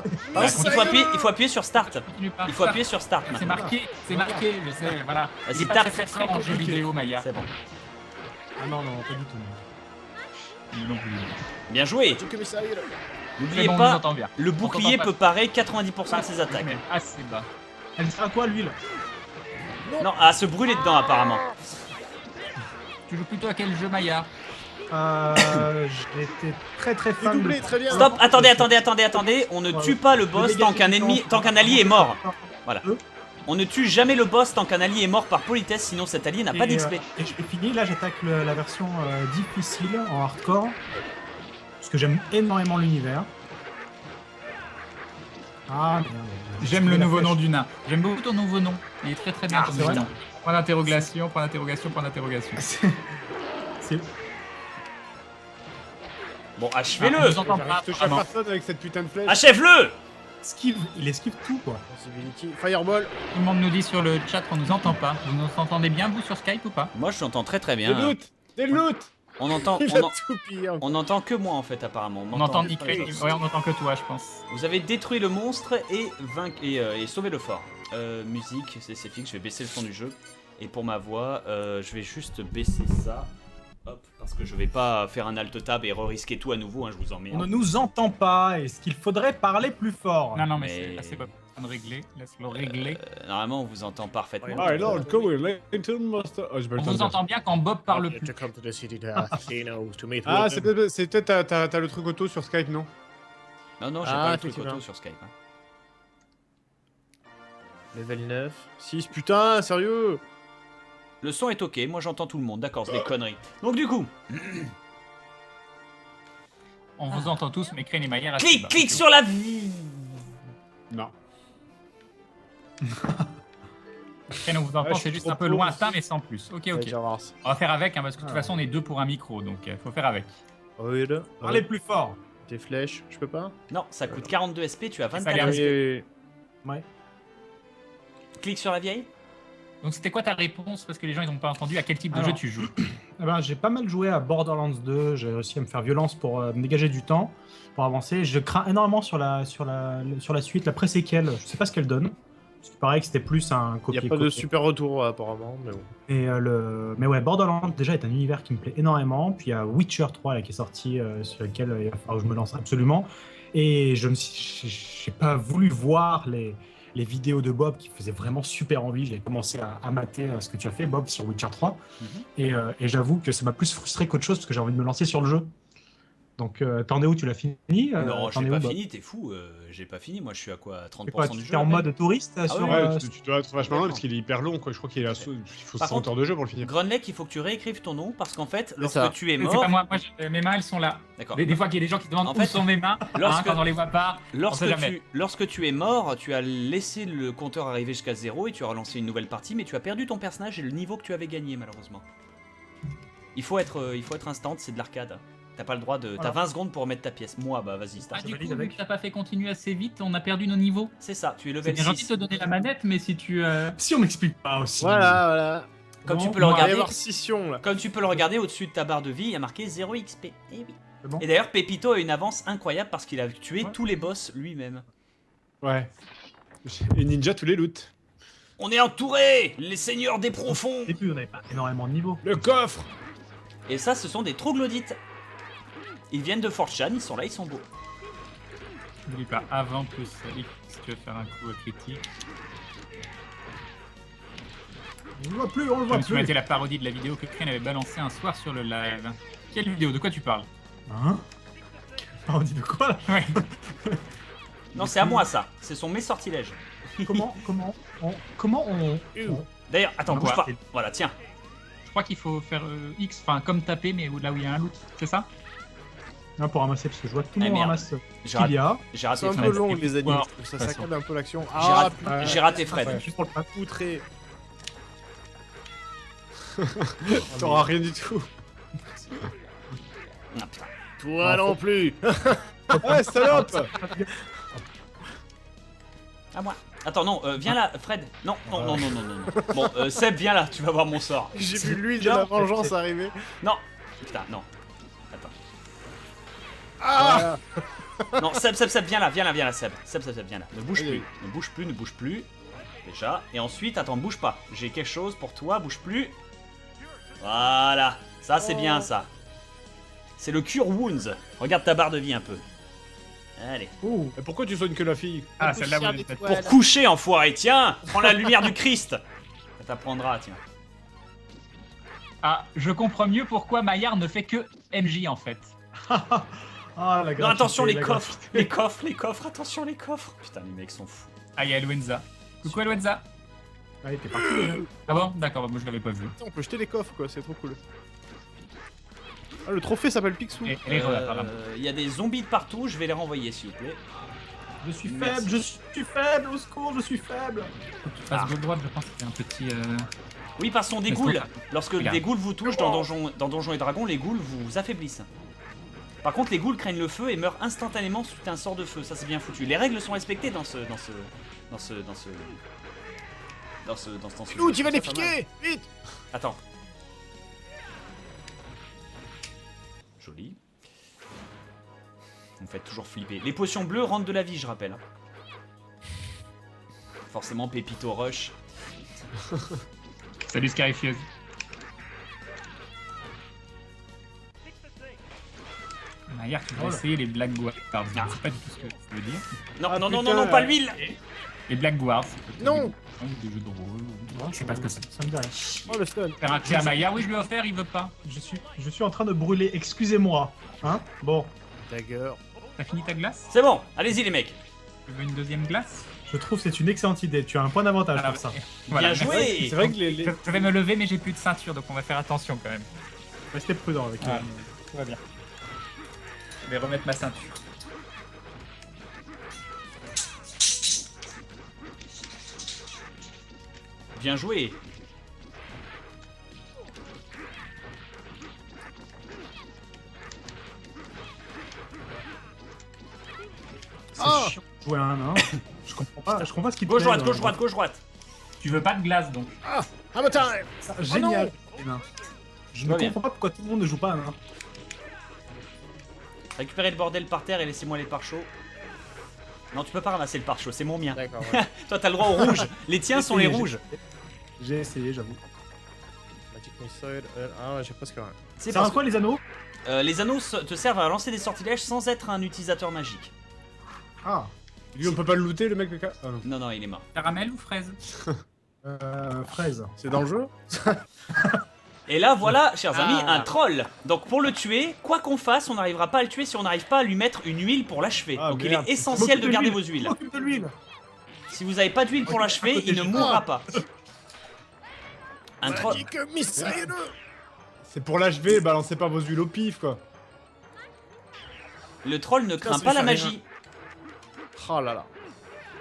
Il faut appuyer sur start. Continue pas. Il faut appuyer sur start C'est maintenant. marqué, je sais, voilà. Vas-y, Il est pas tape. très fort en jeu vidéo, Maya. C'est bon. Ah non, pas du tout. Non plus. Bien joué. Tu que ça aille, là. N'oubliez C'est bon, on pas, entend bien. le bouclier t'entend peut parer 90% de ses attaques. Mais assez bas. Elle sert à quoi l'huile? Non, à se brûler dedans apparemment. Tu joues plutôt à quel jeu, Maillard? J'étais très fan Doublé, de... très bien. Stop, attendez. On ne tue pas le boss tant qu'un allié est mort. Voilà. On ne tue jamais le boss tant qu'un allié est mort par politesse, sinon cet allié n'a pas d'XP. Et je l'ai fini, là j'attaque la version difficile en hardcore. Parce que j'aime énormément l'univers. Ah merde. J'aime le nouveau nom du nain. J'aime beaucoup ton nouveau nom. Il est très bien comme c'est vrai. nom. Point d'interrogation, point d'interrogation, point d'interrogation. C'est... Bon, Je achevez-le. vous entends pas. Je touche à personne avec cette putain de flèche. Achève-le. Il esquive tout quoi. Possibility. Fireball. Tout le monde nous dit sur le chat qu'on nous entend pas. Vous nous entendez bien, vous, sur Skype ou pas? Moi, je t'entends très Des bien. loot. Des loot. On entend, Il a tout pillé. on entend que moi en fait apparemment. On entend Nick. Ouais, on entend que toi, je pense. Vous avez détruit le monstre et sauvé le fort. Musique, c'est fixe. Je vais baisser le son du jeu. Et pour ma voix, je vais juste baisser ça. Hop, parce que je vais pas faire un alt tab et re-risquer tout à nouveau. Hein, je vous emmerde. On ne nous entend pas. Est-ce qu'il faudrait parler plus fort? Non, mais Mais- c'est pas de régler. Laisse-le régler. Normalement, on vous entend parfaitement. Ah, Lord, Cohen, Layton, Master. Oh, j'ai pas On le temps vous de entend bien quand Bob parle plus. Ah, c'est peut-être t'as le truc auto sur Skype, non? Non, j'ai Ah, pas le truc effectivement. auto sur Skype. Hein. Level 9. 6, putain, sérieux. Le son est ok, moi j'entends tout le monde, d'accord, c'est des conneries. Donc du coup, On vous entend tous, mais Crane et Maillard. clique sur la vie. Non. Crane, on vous entend, je c'est suis juste trop un peu pauvre. lointain, mais sans plus. Ok. Ouais, j'avance. On va faire avec, hein, parce que de toute façon, on est deux pour un micro, donc faut faire avec. Oui, là. Parlez plus fort. Tes flèches, je peux pas. Non, ça coûte 42 SP, tu as Ça a 24 l'air SP. Ouais. Clique sur la vieille. Donc c'était quoi ta réponse? Parce que les gens ils n'ont pas entendu à quel type de Alors. jeu tu joues. Eh ben, j'ai pas mal joué à Borderlands 2, j'ai réussi à me faire violence pour me dégager du temps, pour avancer. Je crains énormément sur la suite, la pré-séquelle, je sais pas ce qu'elle donne. Parce qu'il paraît que c'était plus un Il n'y a copier-coller. pas de super retour apparemment, mais bon. Et, mais ouais, Borderlands déjà est un univers qui me plaît énormément. Puis il y a Witcher 3 là, qui est sorti, sur lequel il va falloir que je me lance absolument. Et j'ai pas voulu voir les vidéos de Bob qui faisaient vraiment super envie. J'ai commencé à mater ce que tu as fait, Bob, sur Witcher 3. Et j'avoue que ça m'a plus frustré qu'autre chose parce que j'ai envie de me lancer sur le jeu. Donc, t'en es où? Tu l'as fini? Non, T'en j'ai es pas où, Bob? fini, t'es fou. J'ai pas fini, moi je suis à quoi? 30% C'est quoi, du tu jeu. es en à peine. mode touriste sur, oui, Ouais, tu dois être vachement loin parce qu'il est hyper long, quoi. Je crois qu'il est il faut Par 100 heures de jeu pour le finir. Grunlek, il faut que tu réécrives ton nom parce qu'en fait, ça. lorsque tu es C'est mort. pas moi, mes mains elles sont là. D'accord. Des fois qu'il y a des gens qui demandent En où fait, sont mes mains, lorsque- quand on les voit pas. Lorsque sait jamais. lorsque tu es mort, tu as laissé le compteur arriver jusqu'à 0 et tu as relancé une nouvelle partie, mais tu as perdu ton personnage et le niveau que tu avais gagné malheureusement. Il faut être instant, c'est de l'arcade. T'as pas le droit de. T'as Voilà. 20 secondes pour remettre ta pièce. Moi, bah vas-y, Ah, start. du valide coup, vu avec. que t'as pas fait continuer assez vite, on a perdu nos niveaux. C'est ça, tu es C'est level bien gentil 6. de te donner la manette, mais si tu. Si on m'explique pas aussi. Voilà. Comme tu Bon, peux le Il va y regarder, avoir scission là. comme tu peux le regarder au-dessus de ta barre de vie, il y a marqué 0 XP. Eh oui. C'est bon. Et d'ailleurs, Pepito a une avance incroyable parce qu'il a tué Ouais. tous les boss lui-même. Ouais. Et Ninja tous les loots. On est entouré, les seigneurs des profonds. Au début, on n'avait pas énormément de niveaux. Le coffre. Et ça, ce sont des troglodytes. Ils viennent de 4chan, ils sont là, ils sont beaux. N'oublie pas, avant plus, X, si tu veux faire un coup critique. On le voit plus, on le Je voit me suis plus. la parodie de la vidéo que Crane avait balancée un soir sur le live. Quelle vidéo? De quoi tu parles? Hein? On dit de quoi là? Ouais. Non, c'est à moi ça. Ce sont mes sortilèges. Comment on... D'ailleurs, attends, Non, bouge pas. c'est- Voilà, tiens. Je crois qu'il faut faire X, enfin comme taper, mais là où il y a un loot, c'est ça? Non, pour ramasser, parce que je vois que tout le Ah, monde merde. ramasse ce J'ai qu'il y a. J'ai raté C'est un Fred. peu long les animes, Ouais. je trouve ça saccade un peu l'action. J'ai Ah raté- putain, J'ai raté Fred. Ouais, juste pour le plat. poutré. T'auras rien du tout. Ah, putain. Toi non plus. Ouais, salope. À moi. Attends, non, viens là, Fred. Non, non, non, non, non, non. non. Bon, Seb, viens là, tu vas voir mon sort. J'ai vu l'huile de bien, la en fait, vengeance c'est- arriver. Non. Putain, non. Attends. Ah Non, Seb, viens là, Seb. Seb, viens là. Ne bouge Allez. plus, ne bouge plus. Déjà. Et ensuite, attends, bouge pas. J'ai quelque chose pour toi, bouge plus. Voilà. Ça, c'est bien, ça. C'est le Cure Wounds. Regarde ta barre de vie un peu. Allez. Oh, Et pourquoi tu soignes que la fille? Ah, celle-là, vous poussière l'avez faite. d'étoiles. Pour coucher, enfoiré. Tiens, prends la lumière du Christ. Ça t'apprendra, tiens. Ah, je comprends mieux pourquoi Maillard ne fait que MJ en fait. Ah, la Non, attention les gratuité, la coffres, les coffres, attention les coffres. Putain, les mecs sont fous. Ah, il y a Elwenza. Coucou Elwenza. gratuité. Ouais, t'es parti déjà. Ah bon, d'accord, moi je l'avais pas vu. On peut jeter les coffres, quoi, c'est trop cool. Ah, le trophée s'appelle Picsou. Et les re, apparemment. Il y a des zombies de partout, je vais les renvoyer s'il vous plaît. Je suis Merci. faible, je suis faible, au secours, je suis faible. Face gauche droite, je pense que c'est un petit. Oui, parce qu'on des ghouls. Lorsque Regarde. des ghouls vous touchent dans Donjons et Dragons, les ghouls vous affaiblissent. Par contre, les ghouls craignent le feu et meurent instantanément suite à un sort de feu. Ça, c'est bien foutu. Les règles sont respectées dans ce. Nous, tu vas les c'est pas mal. piquer. Vite. Attends. Joli. Vous me faites toujours flipper. Les potions bleues rendent de la vie, je rappelle. hein. Forcément, Pépito Rush. Salut Scarifieuse. Maillard, tu vas essayer les Black Guards. Pardon, je sais pas du tout ce que ça veut dire. Non, Ah, non, non, putain. non, non, pas l'huile. Les Black Guards. Non. Des jeux de rôle. Je sais pas ce que c'est. Ça me dit rien. Oh, le stun. Faire un clé à Maillard, oui, je lui ai offert, il veut pas. Je suis en train de brûler, excusez-moi. Hein. Bon, Dagger. T'as fini ta glace? C'est bon, allez-y les mecs. Tu veux une deuxième glace? je trouve que c'est une excellente idée. Tu as un point d'avantage Alors, pour ça. voilà, Bien merci. joué. C'est vrai que les... Je vais me lever, mais j'ai plus de ceinture, donc on va faire attention quand même. Restez prudent avec Ah, tout va bien. Je vais remettre ma ceinture. Bien joué. C'est Ah. chiant de jouer à un nain. Je comprends pas ce qui te Gauche plaît, droite, gauche droite, gauche droite. Tu veux pas de glace, donc? I'm a time. Ça, génial. Oh les nains. Je Va ne bien. comprends pas pourquoi tout le monde ne joue pas à un nain. Récupérez le bordel par terre et laissez-moi les pare-chauds. Non, tu peux pas ramasser le pare-chaud, c'est mon mien. D'accord. Ouais. Toi, t'as le droit au rouge. Les tiens sont les rouges. J'ai essayé, j'avoue. Magic Missile. Ah ouais, j'ai presque rien. C'est Ça parce va quoi les anneaux? que les anneaux te servent à lancer des sortilèges sans être un utilisateur magique. Ah. Lui, on peut pas le looter, le mec le cas. Ah non. Non, non, il est mort. Caramel ou fraise? Fraise. C'est dans le jeu. Et là, voilà, chers amis, Ah. un troll. Donc, pour le tuer, quoi qu'on fasse, on n'arrivera pas à le tuer si on n'arrive pas à lui mettre une huile pour l'achever. Ah, Donc, merde. il est essentiel de garder vos huiles. M'occupe de l'huile. Si vous n'avez pas d'huile pour l'achever, il ne mourra pas. Un troll. Magic Missile. C'est pour l'achever, balancez pas vos huiles au pif, quoi. Le troll ne craint ça pas lui la fait magie. Oh là là.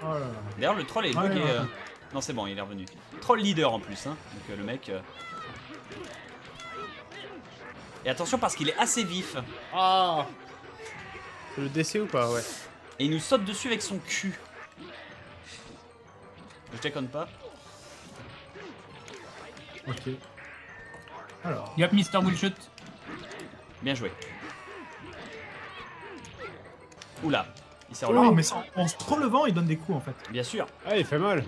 Oh là là. D'ailleurs, le troll est Ouais, bugué. ouais. Non, c'est bon, il est revenu. Troll leader en plus, hein. Donc, le mec. Et attention parce qu'il est assez vif. Ah. C'est le DC ou pas? Ouais. Et il nous saute dessus avec son cul. Je déconne pas. Ok. Alors. Yop, Mr. Bullshit. Bien joué. Oula, il s'est Oh, relevé. mais en se relevant, il donne des coups en fait. Bien sûr. Ah, il fait mal.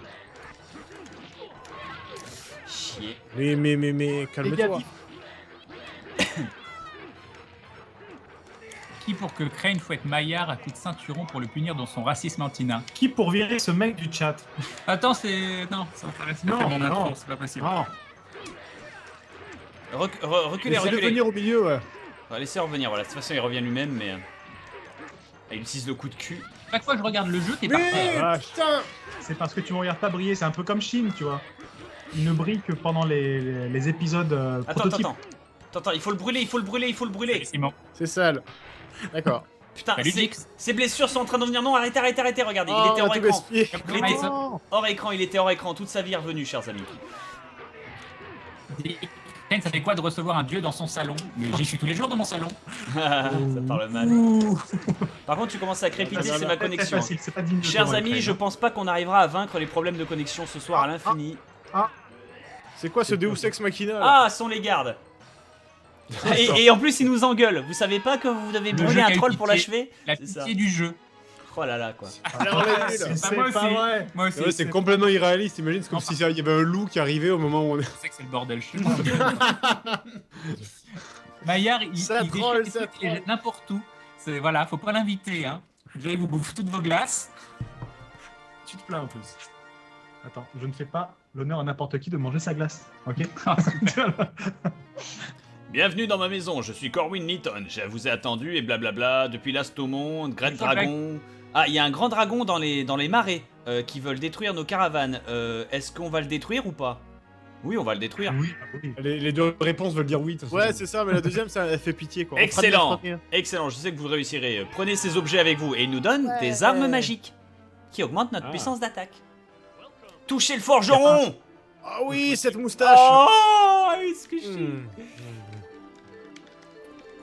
Chier. Mais, calme-toi. Qui pour que Crane fouette Maillard à coups de ceinturon pour le punir dans son racisme anti-nain? Qui pour virer ce mec du chat? Attends, c'est... Non, ça m'intéresse pas Non, faire mon non. intro, c'est pas possible. Ah. Reculez, Laissez-le reculez. venir au milieu, ouais. On va laisser revenir, voilà. De toute façon, il revient lui-même, mais. Il utilise le coup de cul. Chaque fois que je regarde le jeu, t'es par terre. Mais Ah, putain. C'est parce que tu me regardes pas briller, c'est un peu comme Shin, tu vois. Il ne brille que pendant les épisodes Attends, prototypes. attends, il faut le brûler, il faut le brûler, il faut le brûler. Simon. C'est sale. D'accord. Putain, Salut, Jix. ses blessures sont en train de venir. Non, arrêtez, regardez, Oh, il était on a hors tout écran. gaspillé. Il était hors écran, il était hors écran. Toute sa vie est revenue, chers amis. Crane, ça fait quoi de recevoir un dieu dans son salon? Mais j'y suis tous les jours dans mon salon. Ça parle mal. Par contre, tu commences à crépiter, c'est ma Très connexion. facile, c'est pas digne de Chers toi, amis, Crane. je pense pas qu'on arrivera à vaincre les problèmes de connexion ce soir à l'infini. C'est quoi ce Deus Ex Machina là? Ah, sont les gardes. Et en plus, ils nous engueulent. Vous savez pas que vous devez Le brûler jeu un qui a eu troll pour pitié. l'achever? La C'est ça. pitié du jeu. Oh là là, quoi. Alors, on est nul. C'est moi pas aussi. vrai. Moi aussi. Ouais, c'est complètement irréaliste. Imagine, c'est comme Enfin. si il y avait un loup qui arrivait au moment où on est. Je sais que c'est le bordel chez moi. Maillard, il Ça déchire troll, les ça trucs, il les jette n'importe où. C'est voilà, faut pas l'inviter, hein. Déjà, il vous bouffe toutes vos glaces. Tu te plains en plus. Attends, je ne fais pas l'honneur à n'importe qui de manger sa glace, ok? Bienvenue dans ma maison, je suis Corwin Litton, je vous ai attendu et blablabla, depuis l'Astomonde, Great Dragon... Ah, il y a un grand dragon dans les marais qui veulent détruire nos caravanes. Est-ce qu'on va le détruire ou pas? Oui, on va le détruire. Oui, oui. Les deux réponses veulent dire oui. de toute Ouais, façon. c'est ça, mais la deuxième, ça elle fait pitié quoi. On fera de Excellent, la frapper. excellent, je sais que vous réussirez. Prenez ces objets avec vous et ils nous donnent des armes magiques qui augmentent notre puissance d'attaque. Touchez le forgeron! Ah oui, cette moustache. Oh, est-ce que je...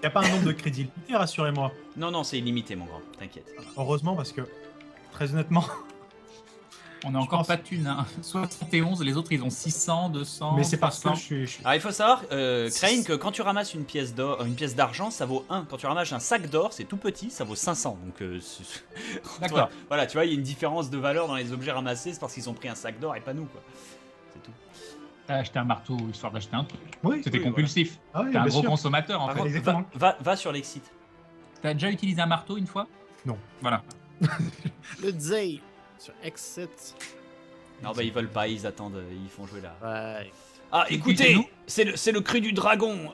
Y a pas un nombre de crédits limité, rassurez-moi. Non, non, c'est illimité, mon grand, t'inquiète. Heureusement, parce que, très honnêtement, On a encore pas de thunes, hein. 71, les autres ils ont 600, 200. mais c'est parce que 300. je suis. Alors il faut savoir, Crane, que quand tu ramasses une pièce d'argent, ça vaut 1. Quand tu ramasses un sac d'or, c'est tout petit, ça vaut 500. Donc, D'accord. Voilà, tu vois, il y a une différence de valeur dans les objets ramassés, c'est parce qu'ils ont pris un sac d'or et pas nous, quoi. C'est tout. T'as acheté un marteau histoire d'acheter un truc. Oui, C'était oui, compulsif. voilà. Ah oui, T'es un bien gros sûr. consommateur en Par fait. contre, exactement. va sur l'exit. T'as déjà utilisé un marteau une fois? Non. Voilà. Le Zay sur X7. Non, bah ils veulent pas, ils attendent, ils font jouer là. Ouais. Ah, C'est écoutez, nous c'est le cri du dragon.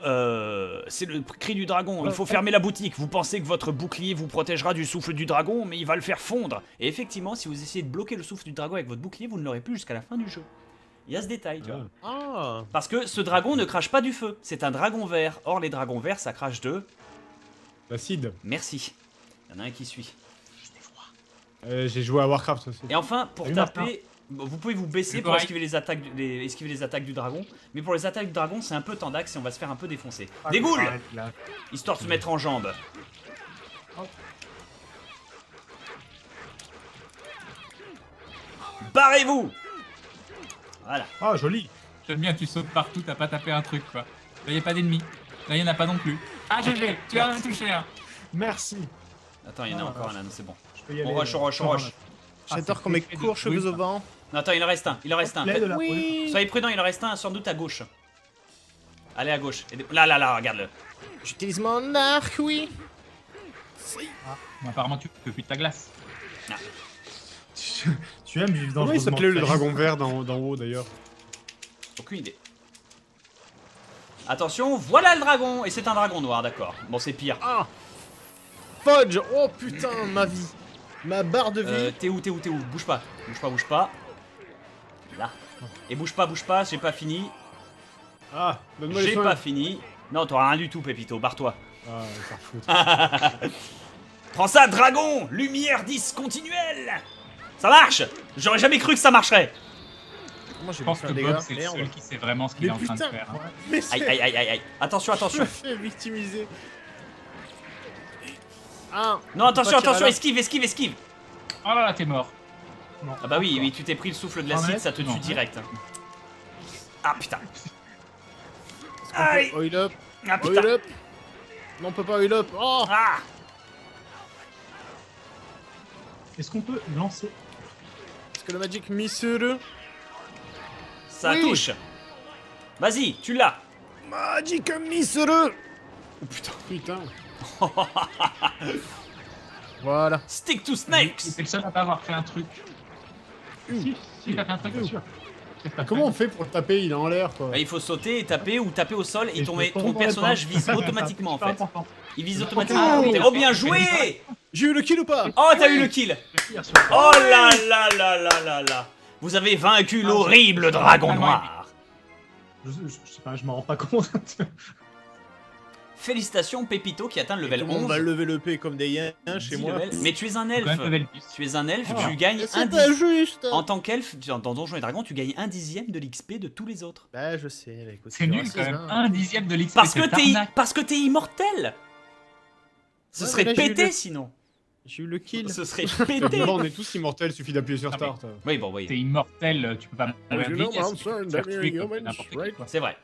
C'est le cri du dragon. Il faut fermer la boutique. Vous pensez que votre bouclier vous protégera du souffle du dragon, mais il va le faire fondre. Et effectivement, si vous essayez de bloquer le souffle du dragon avec votre bouclier, vous ne l'aurez plus jusqu'à la fin du jeu. Il y a ce détail, tu vois. Ah. Parce que ce dragon ne crache pas du feu. C'est un dragon vert. Or, les dragons verts, ça crache de... L'acide. Merci. Il y en a un qui suit. J'ai joué à Warcraft aussi. Et enfin, pour Salut, taper... Vous pouvez vous baisser C'est pour pareil. esquiver les attaques du dragon. Mais pour les attaques du dragon, c'est un peu tendax et on va se faire un peu défoncer. Des goules, Là. histoire de se mettre en jambe. Barrez-vous. Voilà. Ah, joli. J'aime bien, tu sautes partout, t'as pas tapé un truc quoi. Là y a pas d'ennemis. Là y en a pas non plus. Ah GG, tu as rien touché hein. Merci. Attends, il y en a encore un là, c'est bon. Je peux y aller. On rush, on rush, on rush. J'adore qu'on met court cheveux au vent. Non, attends, il en reste un, il en reste un. L'aide de la Oui. Soyez prudents, il en reste un sans doute à gauche. Allez à gauche. Là, là, là, regarde-le. J'utilise mon arc, oui. Bon, apparemment tu peux plus de ta glace. Tu aimes vivre dans Comment il s'appelait le dragon vert d'en haut d'ailleurs? Aucune idée. Attention, voilà le dragon. Et c'est un dragon noir, d'accord. Bon, c'est pire. Ah. Fudge. Oh putain, ma vie. Ma barre de vie. T'es où, t'es où, t'es où? Bouge pas, bouge pas, bouge pas. Là. Et bouge pas, j'ai pas fini. Ah, donne-moi les J'ai soins. pas fini. Non, t'auras rien du tout, Pépito, barre-toi. Ah, ça fout. Prends ça, dragon! Lumière discontinuelle! Ça marche! J'aurais jamais cru que ça marcherait! Moi j'ai Je pense fait que un Bob dégât. c'est le Merde. seul qui sait vraiment ce qu'il Mais est en train de putain. faire. hein. Mais Aïe, c'est. aïe, aïe, aïe, aïe. Attention, Je attention. me fais victimiser. Ah. Non, attention, Pas tirer attention, là. esquive, esquive, esquive! Oh là là, t'es mort. Ah bah oui, oui, tu t'es pris le souffle de l'acide, ça te Non. tue direct. Ah putain. On peut Aïe! Oil up. Ah Oil putain! up. Non, on peut pas oil up. Oh. Ah! Est-ce qu'on peut lancer? Est-ce que le Magic Missile. Ça Oui. touche! Vas-y, tu l'as! Magic Missile. Oh putain! Putain. Voilà. Stick to snakes! T'es le seul à pas avoir fait un truc. Si, Si, t'as fait un truc. bien sûr. Qu'est-ce que t'as Comment fait on fait pour le taper? Il est en l'air quoi. Bah, il faut sauter et taper ou taper au sol et Et ton, je peux ton pas personnage répondre. vise automatiquement en C'est fait. important. Il vise Oh, automatiquement. oui. Oh bien joué! J'ai eu le kill ou pas? Oh t'as eu le kill! Oh là là là là là là! Vous avez vaincu l'horrible dragon noir! Je sais pas, je m'en rends pas compte. Félicitations Pépito qui atteint le level Tout le monde 11. va lever le P comme des yens chez 10 moi. levels. Mais tu es un Quand elfe. même level 10. Tu es un elfe, Ah. tu gagnes Mais un c'est pas dixième. juste. En tant qu'elfe, dans Donjons et Dragons, tu gagnes un dixième de l'XP de tous les autres. Bah je sais, mais écoute, C'est du nul racisme, quand même. hein. 1/10 de l'XP. Parce que c'est t'es arnaque. parce que t'es immortel. Ce Ouais, serait mais là, j'ai eu pété le- sinon. J'ai eu le kill. Ce serait Mais pété. bon, on est tous immortels, suffit d'appuyer sur Ah, mais- Start. Oui bon oui. T'es immortel, tu peux pas mourir you vite, know, I'm tu peux sorry, te faire that you're tuer comme human, n'importe qui, right? quoi. C'est vrai.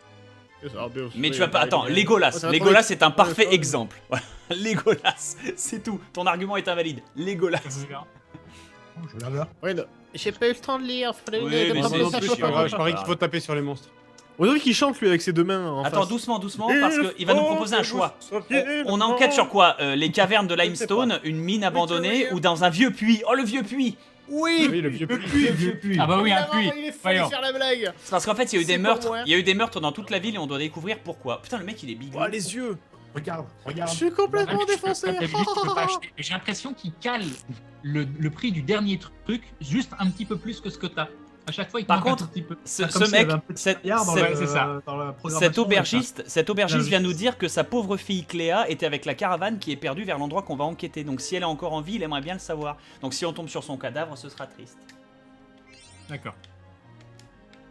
Yes, I'll be Mais afraid tu vas pas. of Attends, dying. Legolas. Oh, c'est un Legolas truc. est un parfait Ouais, exemple. Voilà. Legolas, c'est tout. Ton argument est invalide. Legolas. Je vais la Ouais, non. J'ai pas eu le temps de lire. Fallait Oui, lire, mais pas c'est- besoin de c'est faire chiant. ça. Pas grave, je parie qu'il faut taper sur les monstres. On dirait qu'il chante lui avec ses deux mains en Attends, face. doucement, doucement, parce qu'il va nous proposer un choix. On enquête sur quoi Les cavernes de Limestone, une mine abandonnée ou dans un vieux puits? Oh, le vieux puits! Oui. Oui, le vieux Le puits. vieux puits. Ah bah oui, un Évidemment, puits. il est fallait Voyons. faire la blague. C'est parce qu'en fait, il y a eu des C'est meurtres. pour moi. Il y a eu des meurtres dans toute la ville et on doit découvrir pourquoi. Putain, le mec, il est big. Oh, les yeux. Regarde, Je regarde. suis complètement défoncé. J'ai l'impression qu'il cale le prix du dernier truc juste un petit peu plus que ce que t'as. À chaque fois, il te Par manque contre, un tout petit peu. Ce Comme ce s'il y mec, avait un petit cette, milliard dans cette- Ouais, c'est ça. dans la programmation, cet aubergiste vient nous L'injustice. dire que sa pauvre fille Cléa était avec la caravane qui est perdue vers l'endroit qu'on va enquêter. Donc si elle est encore en vie, il aimerait bien le savoir. Donc si on tombe sur son cadavre, ce sera triste. D'accord.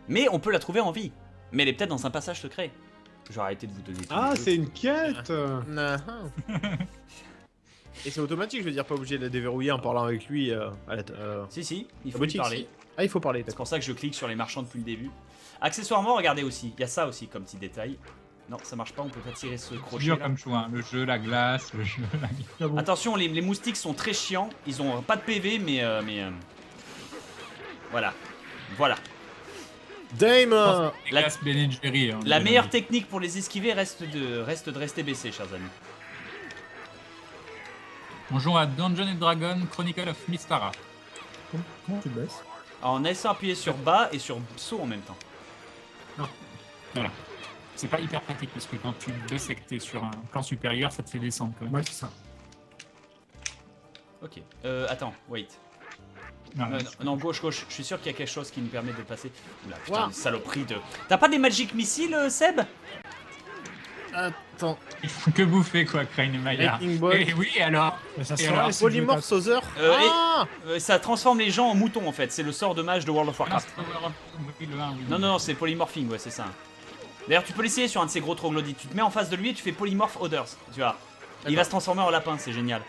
Mais on peut la trouver en vie. Mais elle est peut-être dans un passage secret. Je vais arrêter de vous donner tout Ah, le jeu. c'est une quête. Et c'est automatique, je veux dire, pas obligé de la déverrouiller en parlant avec lui à la Si, il faut la lui boutique. parler. Si. Ah, il faut parler. C'est D'accord. pour ça que je clique sur les marchands depuis le début. Accessoirement, regardez aussi. Il y a ça aussi comme petit détail. Non, ça marche pas, on peut pas tirer ce C'est crochet. dur là. comme choix. Hein. Le jeu, la glace, le jeu, la... Ah bon. Attention, les moustiques sont très chiants. Ils ont pas de PV, mais voilà. Voilà. Dame. La- La glace Ben Jerry. Hein, La meilleure technique pour les esquiver reste de rester baissé, chers amis. On joue à Dungeons and Dragons Chronicle of Mystara. Comment tu baisses? En laissant appuyer sur bas et sur saut en même temps. Voilà. C'est pas hyper pratique parce que quand tu baisses et que t'es sur un plan supérieur, ça te fait descendre quand même. Ouais, c'est ça. Ok. Attends, wait. Non, Non, gauche. Je suis sûr qu'il y a quelque chose qui nous permet de passer. Oula, putain, Ouah. une saloperie de. T'as pas des magic missiles, Seb? Attends. Il faut que bouffer quoi, Crane et Maillard. Lightning Bolt. Et oui, alors Mais ça Et se alors, voit, c'est le Polymorph jeu Saucer. Et- Ah. Ça transforme les gens en moutons en fait. C'est le sort de mage de World of non, Warcraft. c'est Power of- oui, le 1, oui. Non, c'est polymorphing, ouais, c'est ça. D'ailleurs, tu peux l'essayer sur un de ces gros troglodytes. Tu te mets en face de lui et tu fais polymorph odors. Tu vois. Il va se transformer en lapin, c'est génial.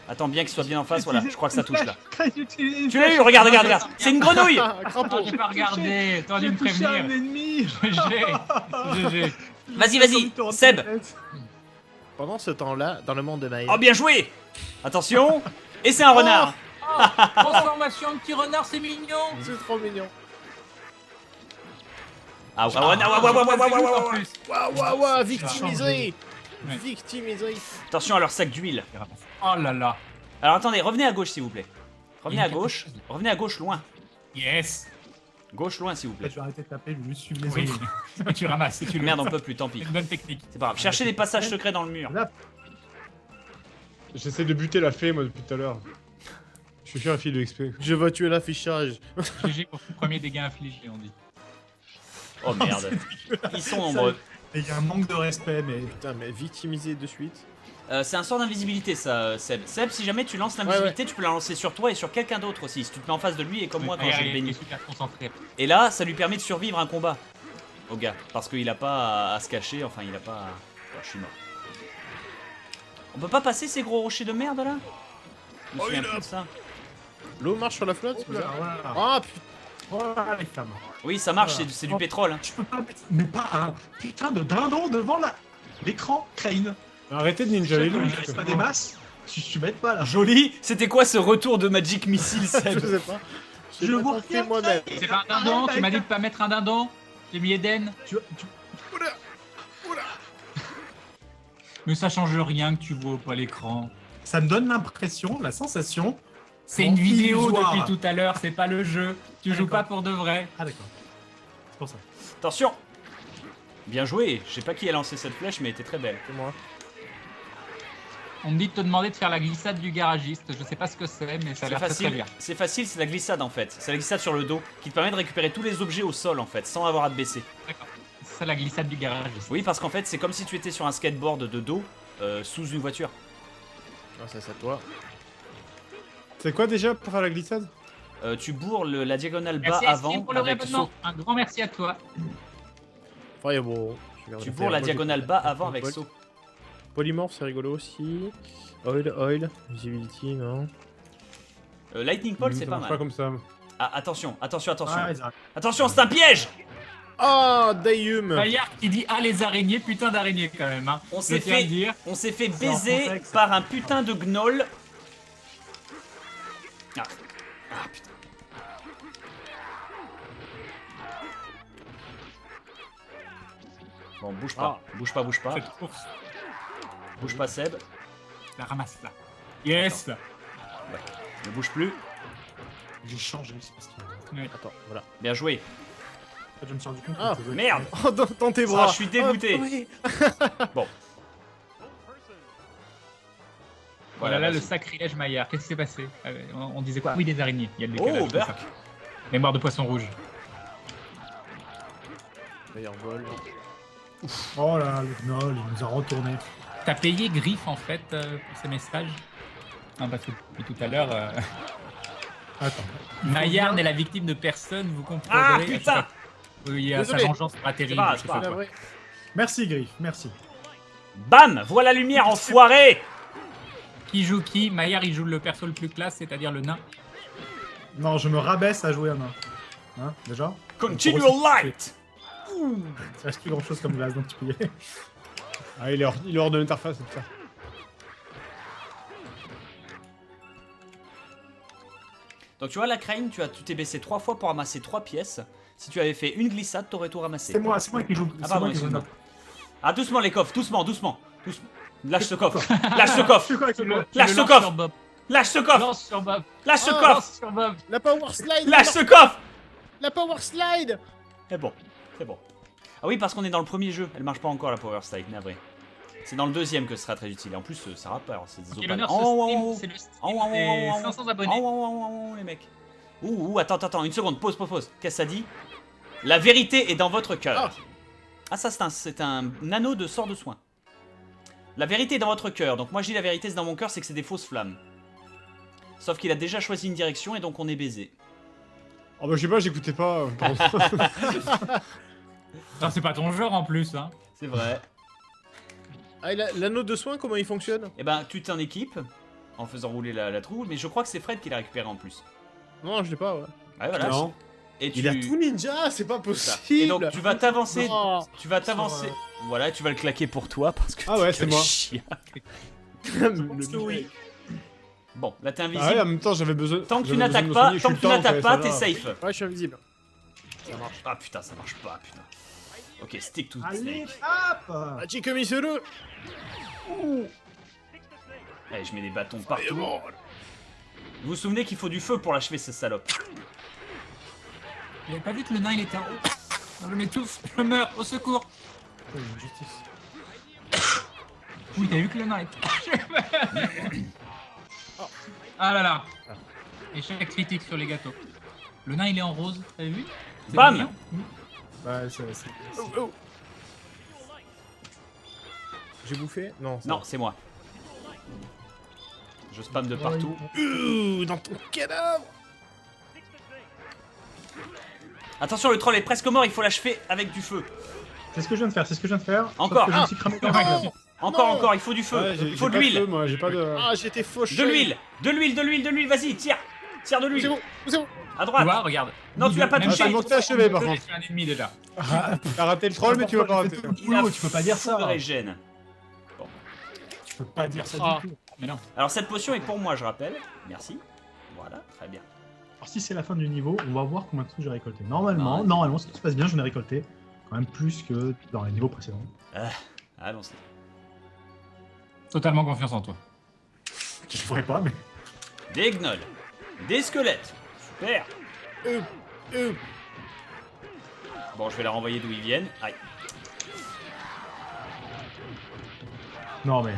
Attends bien qu'il soit bien en face, voilà, je crois que ça touche là. Tu l'as eu, regarde. C'est une grenouille. Ah, crapaud. Oh, j'ai pas regardé, t'aurais dû me J'ai touché un prévenir. ennemi. GG. Vas-y, Seb. Pendant ce temps-là, dans le monde de Maï. Oh, bien joué. Attention. Et c'est un renard. Transformation en petit renard, c'est mignon. C'est trop mignon. Ah ouais, ouais. Waouh, victimisé. Ouais. Victimisé. Attention à leur sac d'huile. Oh là là. Alors attendez, revenez à gauche s'il vous plaît. Revenez Il y a à gauche. quelque chose. Revenez à gauche loin. Yes. Gauche loin s'il vous Je plaît. vais arrêter de taper, je vais juste suivre les Oui. autres. Tu ramasses, tu le Merde, on peut plus, tant pis. Une bonne technique. C'est pas grave. Cherchez des passages secrets dans le mur. J'essaie de buter la fée, moi, depuis tout à l'heure. Je suis fier à fille de XP. Je vais tuer l'affichage. GG pour tout premier dégât infligé, on dit. Oh merde. Ils sont nombreux. Et il y a un manque de respect, mais. Putain, mais victimisé de suite. C'est un sort d'invisibilité ça, Seb. Seb, si jamais tu lances l'invisibilité, tu peux la lancer sur toi et sur quelqu'un d'autre aussi. Si tu te mets en face de lui et comme moi quand j'ai le Il béni. est super concentré. Et là, ça lui permet de survivre un combat au gars. Parce qu'il a pas à se cacher, enfin il a pas à... Oh, je suis mort. On peut pas passer ces gros rochers de merde là? Je me souviens plus de ça. L'eau marche sur la flotte, c'est Voilà, ça voilà. Ah putain. Voilà les femmes. Oui, ça marche, Voilà. c'est du pétrole. Hein. Tu peux pas mettre. Mais pas un putain de dindon devant l'écran, Crane. Arrêtez de ninja les loups. Il reste pas des masses. Tu m'aides pas là. Joli. C'était quoi ce retour de Magic Missile, Je Seb? sais pas. J'ai Je pas vois compris rien, moi-même. C'est pas un dindon, tu m'as dit de pas mettre un dindon. J'ai mis Eden. Mais ça change rien que tu vois pas l'écran. Ça me donne l'impression, la sensation. C'est une vidéo illusoire. depuis tout à l'heure, c'est pas le jeu. Tu joues pas pour de vrai. Ah d'accord. C'est pour ça. Attention. Bien joué. Je sais pas qui a lancé cette flèche, mais elle était très belle. C'est moi. On me dit de te demander de faire la glissade du garagiste. Je sais pas ce que c'est, mais ça a C'est l'air très, très facile, bien. c'est facile, c'est la glissade en fait. C'est la glissade sur le dos qui te permet de récupérer tous les objets au sol en fait, sans avoir à te baisser. D'accord. C'est ça la glissade du garagiste. Oui, parce qu'en fait, c'est comme si tu étais sur un skateboard de dos sous une voiture. Ah, ça c'est à toi. C'est quoi déjà pour faire la glissade? Tu bourres la diagonale bas Merci avant Estime pour le avec réabonnement. saut. Un grand merci à toi. Fireball. Tu bourres la diagonale bas avant avec saut. Polymorph, c'est rigolo aussi. Oil. Visibility, non. Lightning Bolt, c'est Ça pas marche mal. pas comme ça. Ah, attention. Ah, ils arrivent. Attention, c'est un piège. Oh, Dayum. Bayard qui dit ah les araignées, putain d'araignées quand même. Hein. On Je s'est tiens à fait- le dire. On s'est fait C'est en baiser contexte. par un putain de gnoll. Ah, putain. Bon, bouge pas. Bouge pas. Cette course, Bouge pas, Seb. la ramasse là. Yes. Ne bouge plus. J'ai changé, c'est parce que... Attends, voilà. Bien joué. En fait, je me suis rendu compte Ah, qu'on pouvait- merde. Oh, dans tes Ah, bras. je suis dégoûté. Ah, oui. Bon. Voilà, là, le vas-y. sacrilège Maillard. Qu'est-ce qui s'est passé? On disait quoi? Oui, des araignées. Il y a le Oh, décalage. c'est ça. Burk. Mémoire de poisson rouge. Fireball. Oh là là, le gnoll, il nous a retourné. T'as payé Griff en fait pour ces messages? Non, parce que depuis tout à l'heure, Attends. Maillard n'est la victime de personne, vous comprendrez. Ah putain. Oui, sa Désolé. vengeance sera terrible. pas grave, je c'est sais pas pas Ah, quoi. vrai. Merci, Griff, merci. Bam. Vois la lumière, enfoiré. Qui joue qui? Maillard, il joue le perso le plus classe, c'est-à-dire le nain. Non, je me rabaisse à jouer un nain. Hein, déjà? Continual light. Ça reste plus grand chose comme glace, donc tu peux y aller. Ah, il est hors de l'interface, c'est ça. Donc tu vois la crane, tu t'es baissé 3 fois pour ramasser 3 pièces. Si tu avais fait une glissade, t'aurais tout ramassé. C'est moi qui joue. Ah c'est pardon, moi qui joue le excuse-moi. nain. Ah doucement les coffres, doucement. Lâche ce coffre. Lâche ce coffre. Je suis quoi avec le coffre Lâche ce coffre. Lâche ce coffre. Lance sur Bob. Lâche ce Oh, coffre. lance sur Bob. La power slide. Lâche ce coffre. La power slide. C'est bon, c'est bon. Ah oui, parce qu'on est dans le premier jeu. Elle marche pas encore la power slide, navré. C'est dans le deuxième que ce sera très utile. Et en plus, ça rappelle. C'est des Et opales. l'honneur Oh, ce stream, c'est le oh, stream oh, des oh, oh, 500 abonnés. oh, les mecs. Attends, une seconde, pause. Qu'est-ce que ça dit? La vérité est dans votre cœur. Ah, ça, c'est un anneau de sort de soin. La vérité est dans votre cœur. Donc, moi, je dis la vérité, c'est dans mon cœur, c'est que c'est des fausses flammes. Sauf qu'il a déjà choisi une direction et donc on est baisé. Oh bah je sais pas, j'écoutais pas. Pardon. Non, c'est pas ton genre en plus, hein. C'est vrai. Ah, et l'anneau de soin, comment il fonctionne? Eh ben, tu t'en équipes en faisant rouler la trou, mais je crois que c'est Fred qui l'a récupéré en plus. Non, je l'ai pas, ouais. Ouais, voilà. Non. Et tu... Il a tout ninja, c'est pas Et possible. donc, tu vas t'avancer. Oh. Tu vas t'avancer. Voilà, tu vas le claquer pour toi parce que. Ah ouais, t'es c'est un moi. chien. Oui. Bon, là t'es Ah ouais, invisible. en même temps, j'avais besoin. Tant que tu j'avais n'attaques besoin de pas, me soigner, je suis le temps, t'es ça va. safe. Ouais, je suis invisible. Ah putain, ça marche pas, putain. Ok, stick to the Allez, snake. hop Hachi Komisuru. Allez, je mets des bâtons partout. Vous vous souvenez qu'il faut du feu pour l'achever, ce salope. Il avait pas vu que le nain il était en haut. Je m'étouffe, je meurs, au secours. Oh, une justice. Oui, t'as vu que le nain était. Ah là là. Échec critique sur les gâteaux. Le nain il est en rose, t'avais vu? C'est Bam mignon. Bah, c'est... Oh. J'ai bouffé? Non. Non, c'est moi. Je spam de partout. Dans ton cadavre. Attention, le troll est presque mort, il faut l'achever avec du feu. C'est ce que je viens de faire, Sauf Encore. que je me suis cramé dans la gueule. Encore, il faut du feu. Ouais, Il faut de j'ai pas l'huile. feu, moi, j'ai pas de. Ah, j'étais fauché. De l'huile, vas-y, tire. Tire de C'est l'huile. bon, c'est bon. À Tu droite. vois, regarde. Non, tu l'as pas Même touché. pas Monté achevé, par j'ai contre. fait un ennemi déjà. T'as raté le troll, mais tu vas pas rater. Il a tu peux pas dire ça. full régène. Tu peux pas dire ça Ah. du tout. Mais non. Alors cette potion est pour moi, je rappelle. Merci. Voilà, très bien. Alors si c'est la fin du niveau, on va voir combien de trucs j'ai récolté. Normalement, Ah, si tout se passe bien, j'en ai récolté quand même plus que dans les niveaux précédents. Allons-y. Totalement confiance en toi. Je pourrais pas, mais... Des gnolls. Des squelettes. Super. Bon, je vais la renvoyer d'où ils viennent. Aïe. Non mais...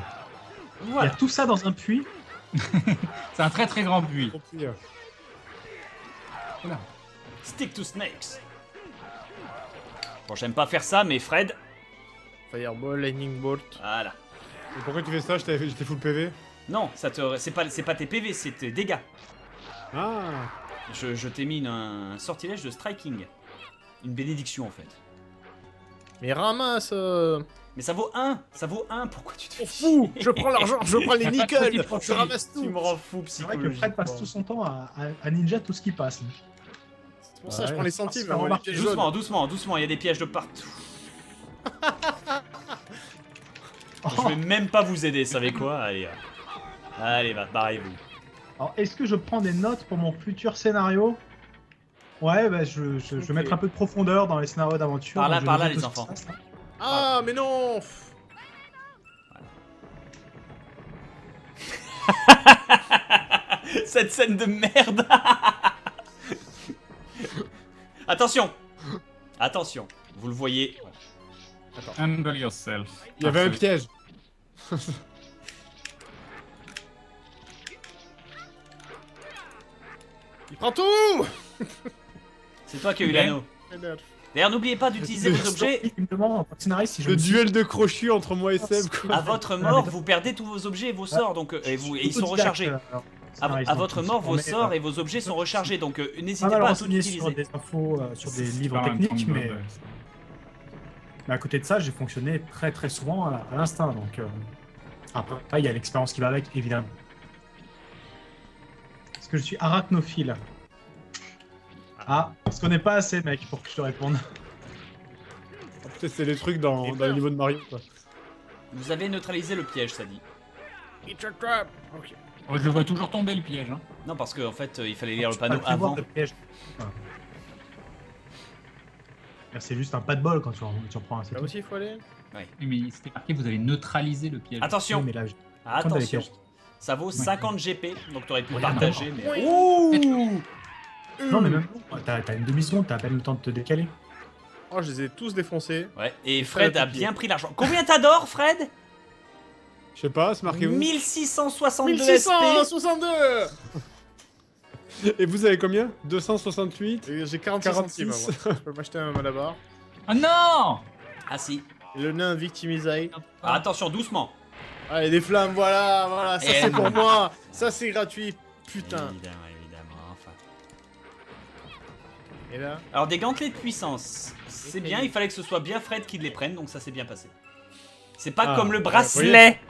Il y Voilà. a tout ça dans un puits. C'est un très très grand puits. Continue. Stick to snakes. Bon, j'aime pas faire ça, mais Fred. Fireball, Lightning Bolt. Voilà. Et pourquoi tu fais ça? J'étais full PV. Non, c'est pas tes PV, c'est tes dégâts. Ah. Je t'ai mis un sortilège de striking. Une bénédiction en fait. Mais ramasse. Mais ça vaut 1. Ça vaut 1. Pourquoi tu te fais Fou. chier Je prends l'argent, je prends les nickels. Petit profit. Je ramasse Tu tout. me rends fou C'est vrai que Fred passe tout son temps à ninja tout ce qui passe. là. C'est pour ça que je prends les centimes. Ah, moi, remarque, les pièges jaunes. Doucement, il y a des pièges de partout. Oh. Je vais même pas vous aider, savez quoi? Allez, barrez-vous. Alors, est-ce que je prends des notes pour mon futur scénario? Ouais, bah, je vais mettre un peu de profondeur dans les scénarios d'aventure. Par là, donc je par vais là, noter les tout ce qui enfants. se passe, là. Ah, mais non. Cette scène de merde. Attention. Attention. Vous le voyez. Handle yourself. Il y avait un piège. Il prend tout. C'est toi qui as eu l'anneau. D'ailleurs, n'oubliez pas d'utiliser vos objets. Il me demande en tant que scénariste si je Le me suis- duel de crochus entre moi et Seb. quoi. À votre mort, vous perdez tous vos objets et vos sorts, donc et ils sont rechargés. À votre mort, vos sorts et vos objets sont rechargés, donc n'hésitez pas à tout renseigné sur utiliser. des infos, sur des C'est livres pas un techniques, temps de mais... mode. mais à côté de ça, j'ai fonctionné très souvent à l'instinct, donc après, il y a l'expérience qui va avec, évidemment. Est-ce que je suis arachnophile? Ah, on se connaît pas assez, mec, pour que je te réponde. Peut-être c'est les trucs dans le niveau de Mario. Quoi. Vous avez neutralisé le piège, ça dit. It's a trap. Ok. Oh, je le vois toujours tomber le piège. Hein. Non, parce qu'en fait, il fallait lire le Tu peux panneau pas prévoir avant. le piège. Voilà. C'est juste un pas de bol quand tu en prends un, c'est Là tout. aussi, il faut aller. Oui, mais c'était marqué, vous avez neutralisé le piège. Attention, Oui, mais là, attention. pièges. Ça vaut 50 GP, donc t'aurais pu Regarde, partager, mais... Oui. Ouh. Non, mais même t'as une demi-seconde, t'as à peine le temps de te décaler. Oh, je les ai tous défoncés. Ouais, et Fred a pied. bien pris l'argent. Combien t'adores, Fred? Je sais pas, c'est marqué où 1662 SP. 1662. Et vous avez combien 268. Et j'ai 46 46. centimes, moi. Je peux m'acheter un malabar. Oh non. Ah si. Et le nain victimisé. Ah, attention, doucement. Allez, des flammes, voilà, ça Et c'est pour moi. Ça c'est gratuit. Putain. Évidemment, enfin. Et là Alors, des gantelets de puissance. C'est bien, il fallait que ce soit bien Fred qui les prenne, donc ça s'est bien passé. C'est pas Ah, comme le ouais, bracelet.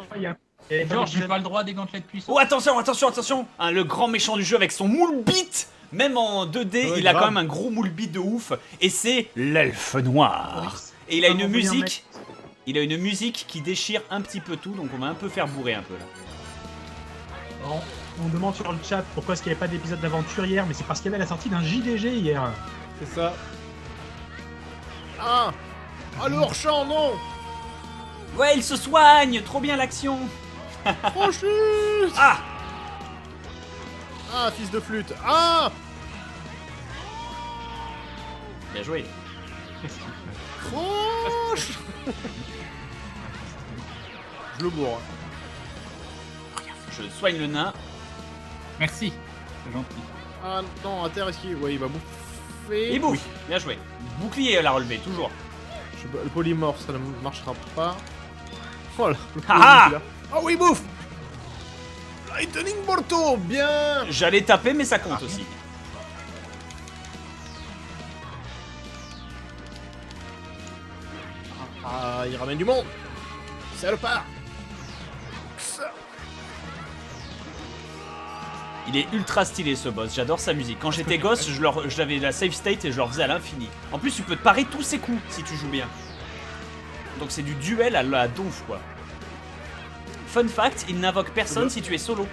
Genre, j'ai pas le droit des gantelets de puissance. Oh, attention, attention. Hein, le grand méchant du jeu avec son moule bite. Même en 2D, Ouais, il a grave. quand même un gros moule bite de ouf. Et c'est l'elfe noir. Et il a une musique. Il a une musique qui déchire un petit peu tout, donc on va un peu faire bourrer un peu là. On demande sur le chat pourquoi est-ce qu'il n'y avait pas d'épisode d'aventure hier, mais c'est parce qu'il y avait la sortie d'un JDG hier. C'est ça. Ah. Ah, le hors-champ, non. Ouais, il se soigne. Trop bien l'action. Crochus. Ah. Ah, fils de flûte. Ah. Bien joué. Qu'est-ce qu'il fait Croche. Je le bourre. Je soigne le nain. Merci. C'est gentil. Ah non, à terre, est-ce qu'il... Ouais, il va bouffer. Il bouffe. Bien joué. Bouclier à la relever, toujours. Le polymorphe, ça ne marchera pas. Voilà. Ah ah. Ah oui, bouffe. Lightning Borto, bien. J'allais taper, mais ça compte aussi. Ah, il ramène du monde. Salopard. Il est ultra stylé ce boss, j'adore sa musique. Quand j'étais gosse, j'avais la save state et je leur faisais à l'infini. En plus, tu peux te parer tous ses coups si tu joues bien. Donc c'est du duel à la donf quoi. Fun fact, il n'invoque personne si tu es solo.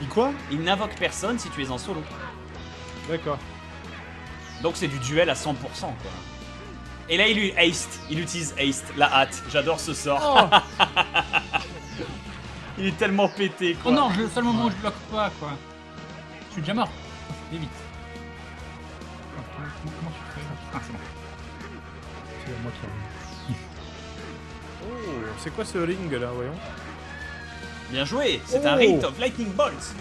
Et quoi Il n'invoque personne si tu es en solo. D'accord. Donc c'est du duel à 100% quoi. Et là il utilise haste, la hâte. J'adore ce sort. Oh. Il est tellement pété quoi. Oh non, le seul moment où je bloque pas, quoi. Je suis déjà mort. Vite, vite. Comment tu fais? Ah, c'est bon. C'est moi qui Oh, c'est quoi ce ring là, voyons. Bien joué, c'est un Oh. Rite of Lightning Bolts.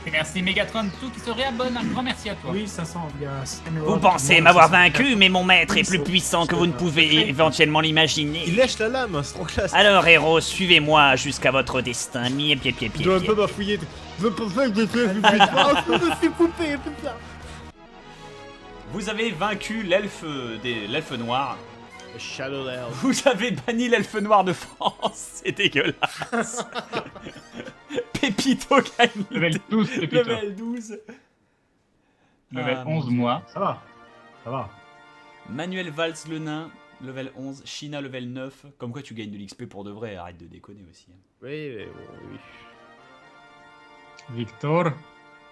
Et merci Megatron tout qui se réabonne. Un grand merci à toi. Oui, 500, il y a Vous pensez m'avoir vaincu, mais mon maître est plus puissant que vous ne pouvez éventuellement l'imaginer. Il lèche la lame, c'est trop classe. Alors héros, suivez-moi jusqu'à votre destin. Pied. Je dois un peu bafouiller. C'est pour ça que j'ai fait du Ah, je me suis coupé, putain. Vous avez vaincu l'elfe noir. Shadow Elf. Vous avez banni l'elfe noir de France. C'est dégueulasse. Pépito gagne Level 12, Pépito. level 12. Level Ah, 11 mois. Ça va. Ça va. Manuel Valls le nain, level 11. China, level 9. Comme quoi tu gagnes de l'XP pour de vrai. Arrête de déconner aussi. Oui, oui, oui. Victor.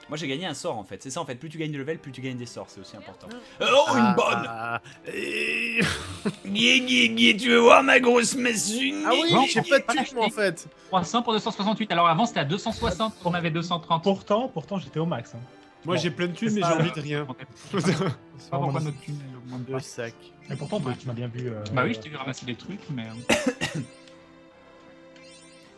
Moi j'ai gagné un sort en fait. C'est ça en fait. Plus tu gagnes de level, plus tu gagnes des sorts. C'est aussi important. Oh, une bonne. Ah, Tu veux voir ma grosse massue? ah oui, Non, j'ai j'ai pas de pas thune moi en acheté. fait. 300 pour 268. Alors avant c'était à 260, on avait 230. Pourtant, j'étais au max. Hein. Moi j'ai plein de thunes, mais j'ai envie de rien. Je sais pas pourquoi notre thune elle augmente pas. Le sac. Mais pourtant, tu m'as bien vu. Bah oui, je t'ai vu ramasser des trucs, mais.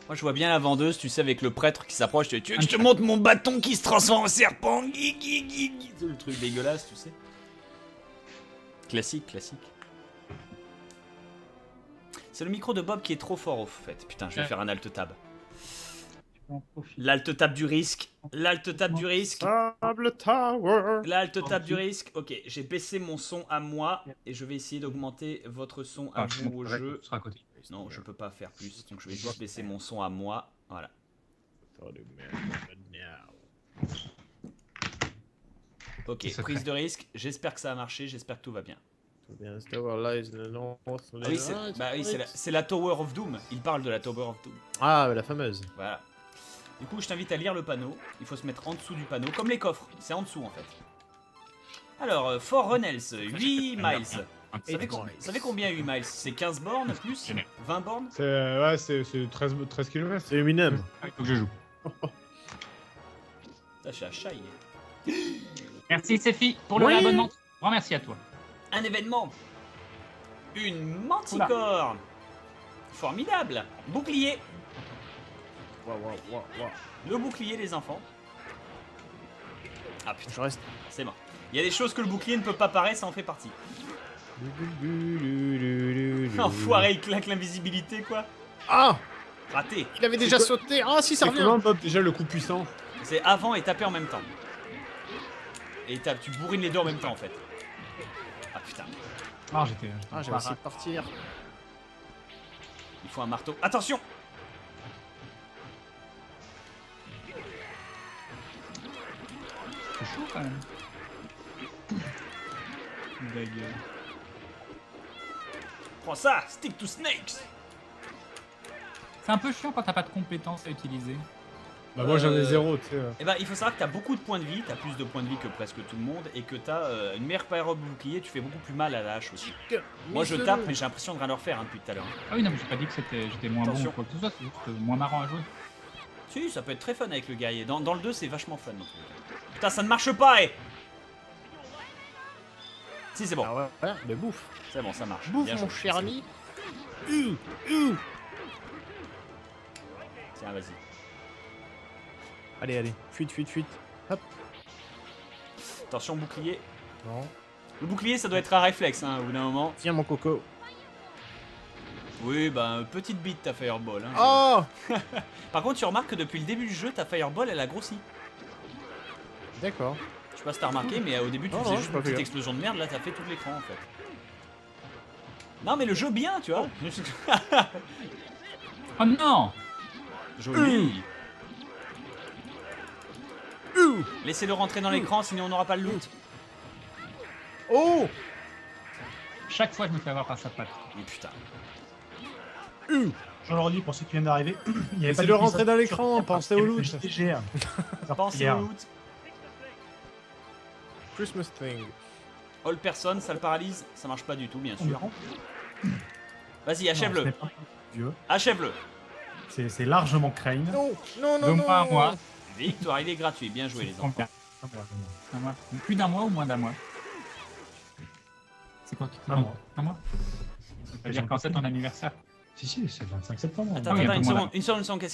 Moi, je vois bien la vendeuse, tu sais, avec le prêtre qui s'approche. Tu veux que je te montre mon bâton qui se transforme en serpent? C'est le truc dégueulasse, tu sais. Classique, classique. C'est le micro de Bob qui est trop fort, au fait. Putain, je vais faire un alt-tab. L'alt-tab du risque. L'alt-tab du risque. Sable Tower. L'alt-tab du risque. Ok, j'ai baissé mon son à moi et je vais essayer d'augmenter votre son à vous au jeu. À côté. Non, je peux pas faire plus, donc je vais juste baisser mon son à moi. Voilà. Ok, prise de risque. J'espère que ça a marché, j'espère que tout va bien. Ah oui, c'est la Tower of Doom. Il parle de la Tower of Doom. Ah, la fameuse. Voilà. Du coup, je t'invite à lire le panneau. Il faut se mettre en dessous du panneau, comme les coffres. C'est en dessous en fait. Alors, Fort Runnels, 8 miles. Vous savez combien 8 miles? C'est 15 bornes plus 20 bornes? Ouais, c'est 13 km. C'est Eminem. Il faut que je joue. Ça, je suis à Chai. Merci Sefi pour le abonnement. Grand merci à toi. Un événement. Une manticore. Formidable. Bouclier. Le bouclier, les enfants. Ah putain, Je reste. c'est mort. Il y a des choses que le bouclier ne peut pas parer, ça en fait partie. Enfoiré, il claque l'invisibilité, quoi. Ah, Raté. il avait déjà sauté. Ah, si, ça C'est revient. comment, Bob, déjà le coup puissant? C'est avant et taper en même temps. Et tu bourrines les deux en même temps, en fait. Ah putain, Ah, j'étais. Ah, j'avais essayé de partir. il faut un marteau. Attention. C'est chaud quand même. Prends ça, stick to snakes. C'est un peu chiant quand t'as pas de compétences à utiliser. Bah, moi j'en ai 0, tu sais. Eh ben, il faut savoir que t'as beaucoup de points de vie, t'as plus de points de vie que presque tout le monde, et que t'as une meilleure période de bouclier, tu fais beaucoup plus mal à la hache aussi. Moi je tape, mais j'ai l'impression de rien leur faire hein, depuis tout à l'heure. Ah oui, non, mais j'ai pas dit que j'étais moins bon Attention. ou quoi que ce soit, c'est juste moins marrant à jouer. Si, ça peut être très fun avec le guerrier. Dans le 2, c'est vachement fun. Dans tous les cas. Putain, ça ne marche pas, eh. Si, c'est bon. Ah ouais, mais bouffe. C'est bon, ça marche. Bouffe, Bien mon joué. cher ami. Tiens, vas-y. Allez, fuite. Hop. Attention, bouclier. Non. Le bouclier, ça doit être un réflexe, hein, au bout d'un moment. Tiens, mon coco. Oui, bah, petite bite ta Fireball. Hein, Oh, Par contre, tu remarques que depuis le début du jeu, ta Fireball, elle a grossi. d'accord. Je sais pas si t'as remarqué, mais au début, tu Non, faisais non, juste j'ai pas une petite fait explosion de merde. Là, t'as fait tout l'écran, en fait. Non, mais le jeu bien, tu vois. Oh non! Joli. Laissez-le rentrer dans l'écran, sinon on n'aura pas le loot. Oh, Chaque fois je me fais avoir par sa patte. Mais putain. Je leur dis pour ceux qui viennent d'arriver. Il y avait c'est pas de de rentrer dans pizza l'écran, sur- pensez il y au avait loot. le JDG. Pensez au loot. Christmas thing. All person, ça le paralyse. Ça marche pas du tout, bien sûr. Non, Vas-y, ce n'est achève-le. pas vieux. Achève-le. C'est largement Crane. Non, Donne-moi un mois. Victoire, il est gratuit. Bien joué, les enfants. Combien? Un mois. Plus d'un mois ou moins d'un mois? C'est quoi qui te Un manque? mois. Un mois? Ça veut dire quand c'est ton anniversaire? Si, c'est le 25 septembre. Attends, Ah oui, attends, un peu une moins seconde, une seconde, qu'est-ce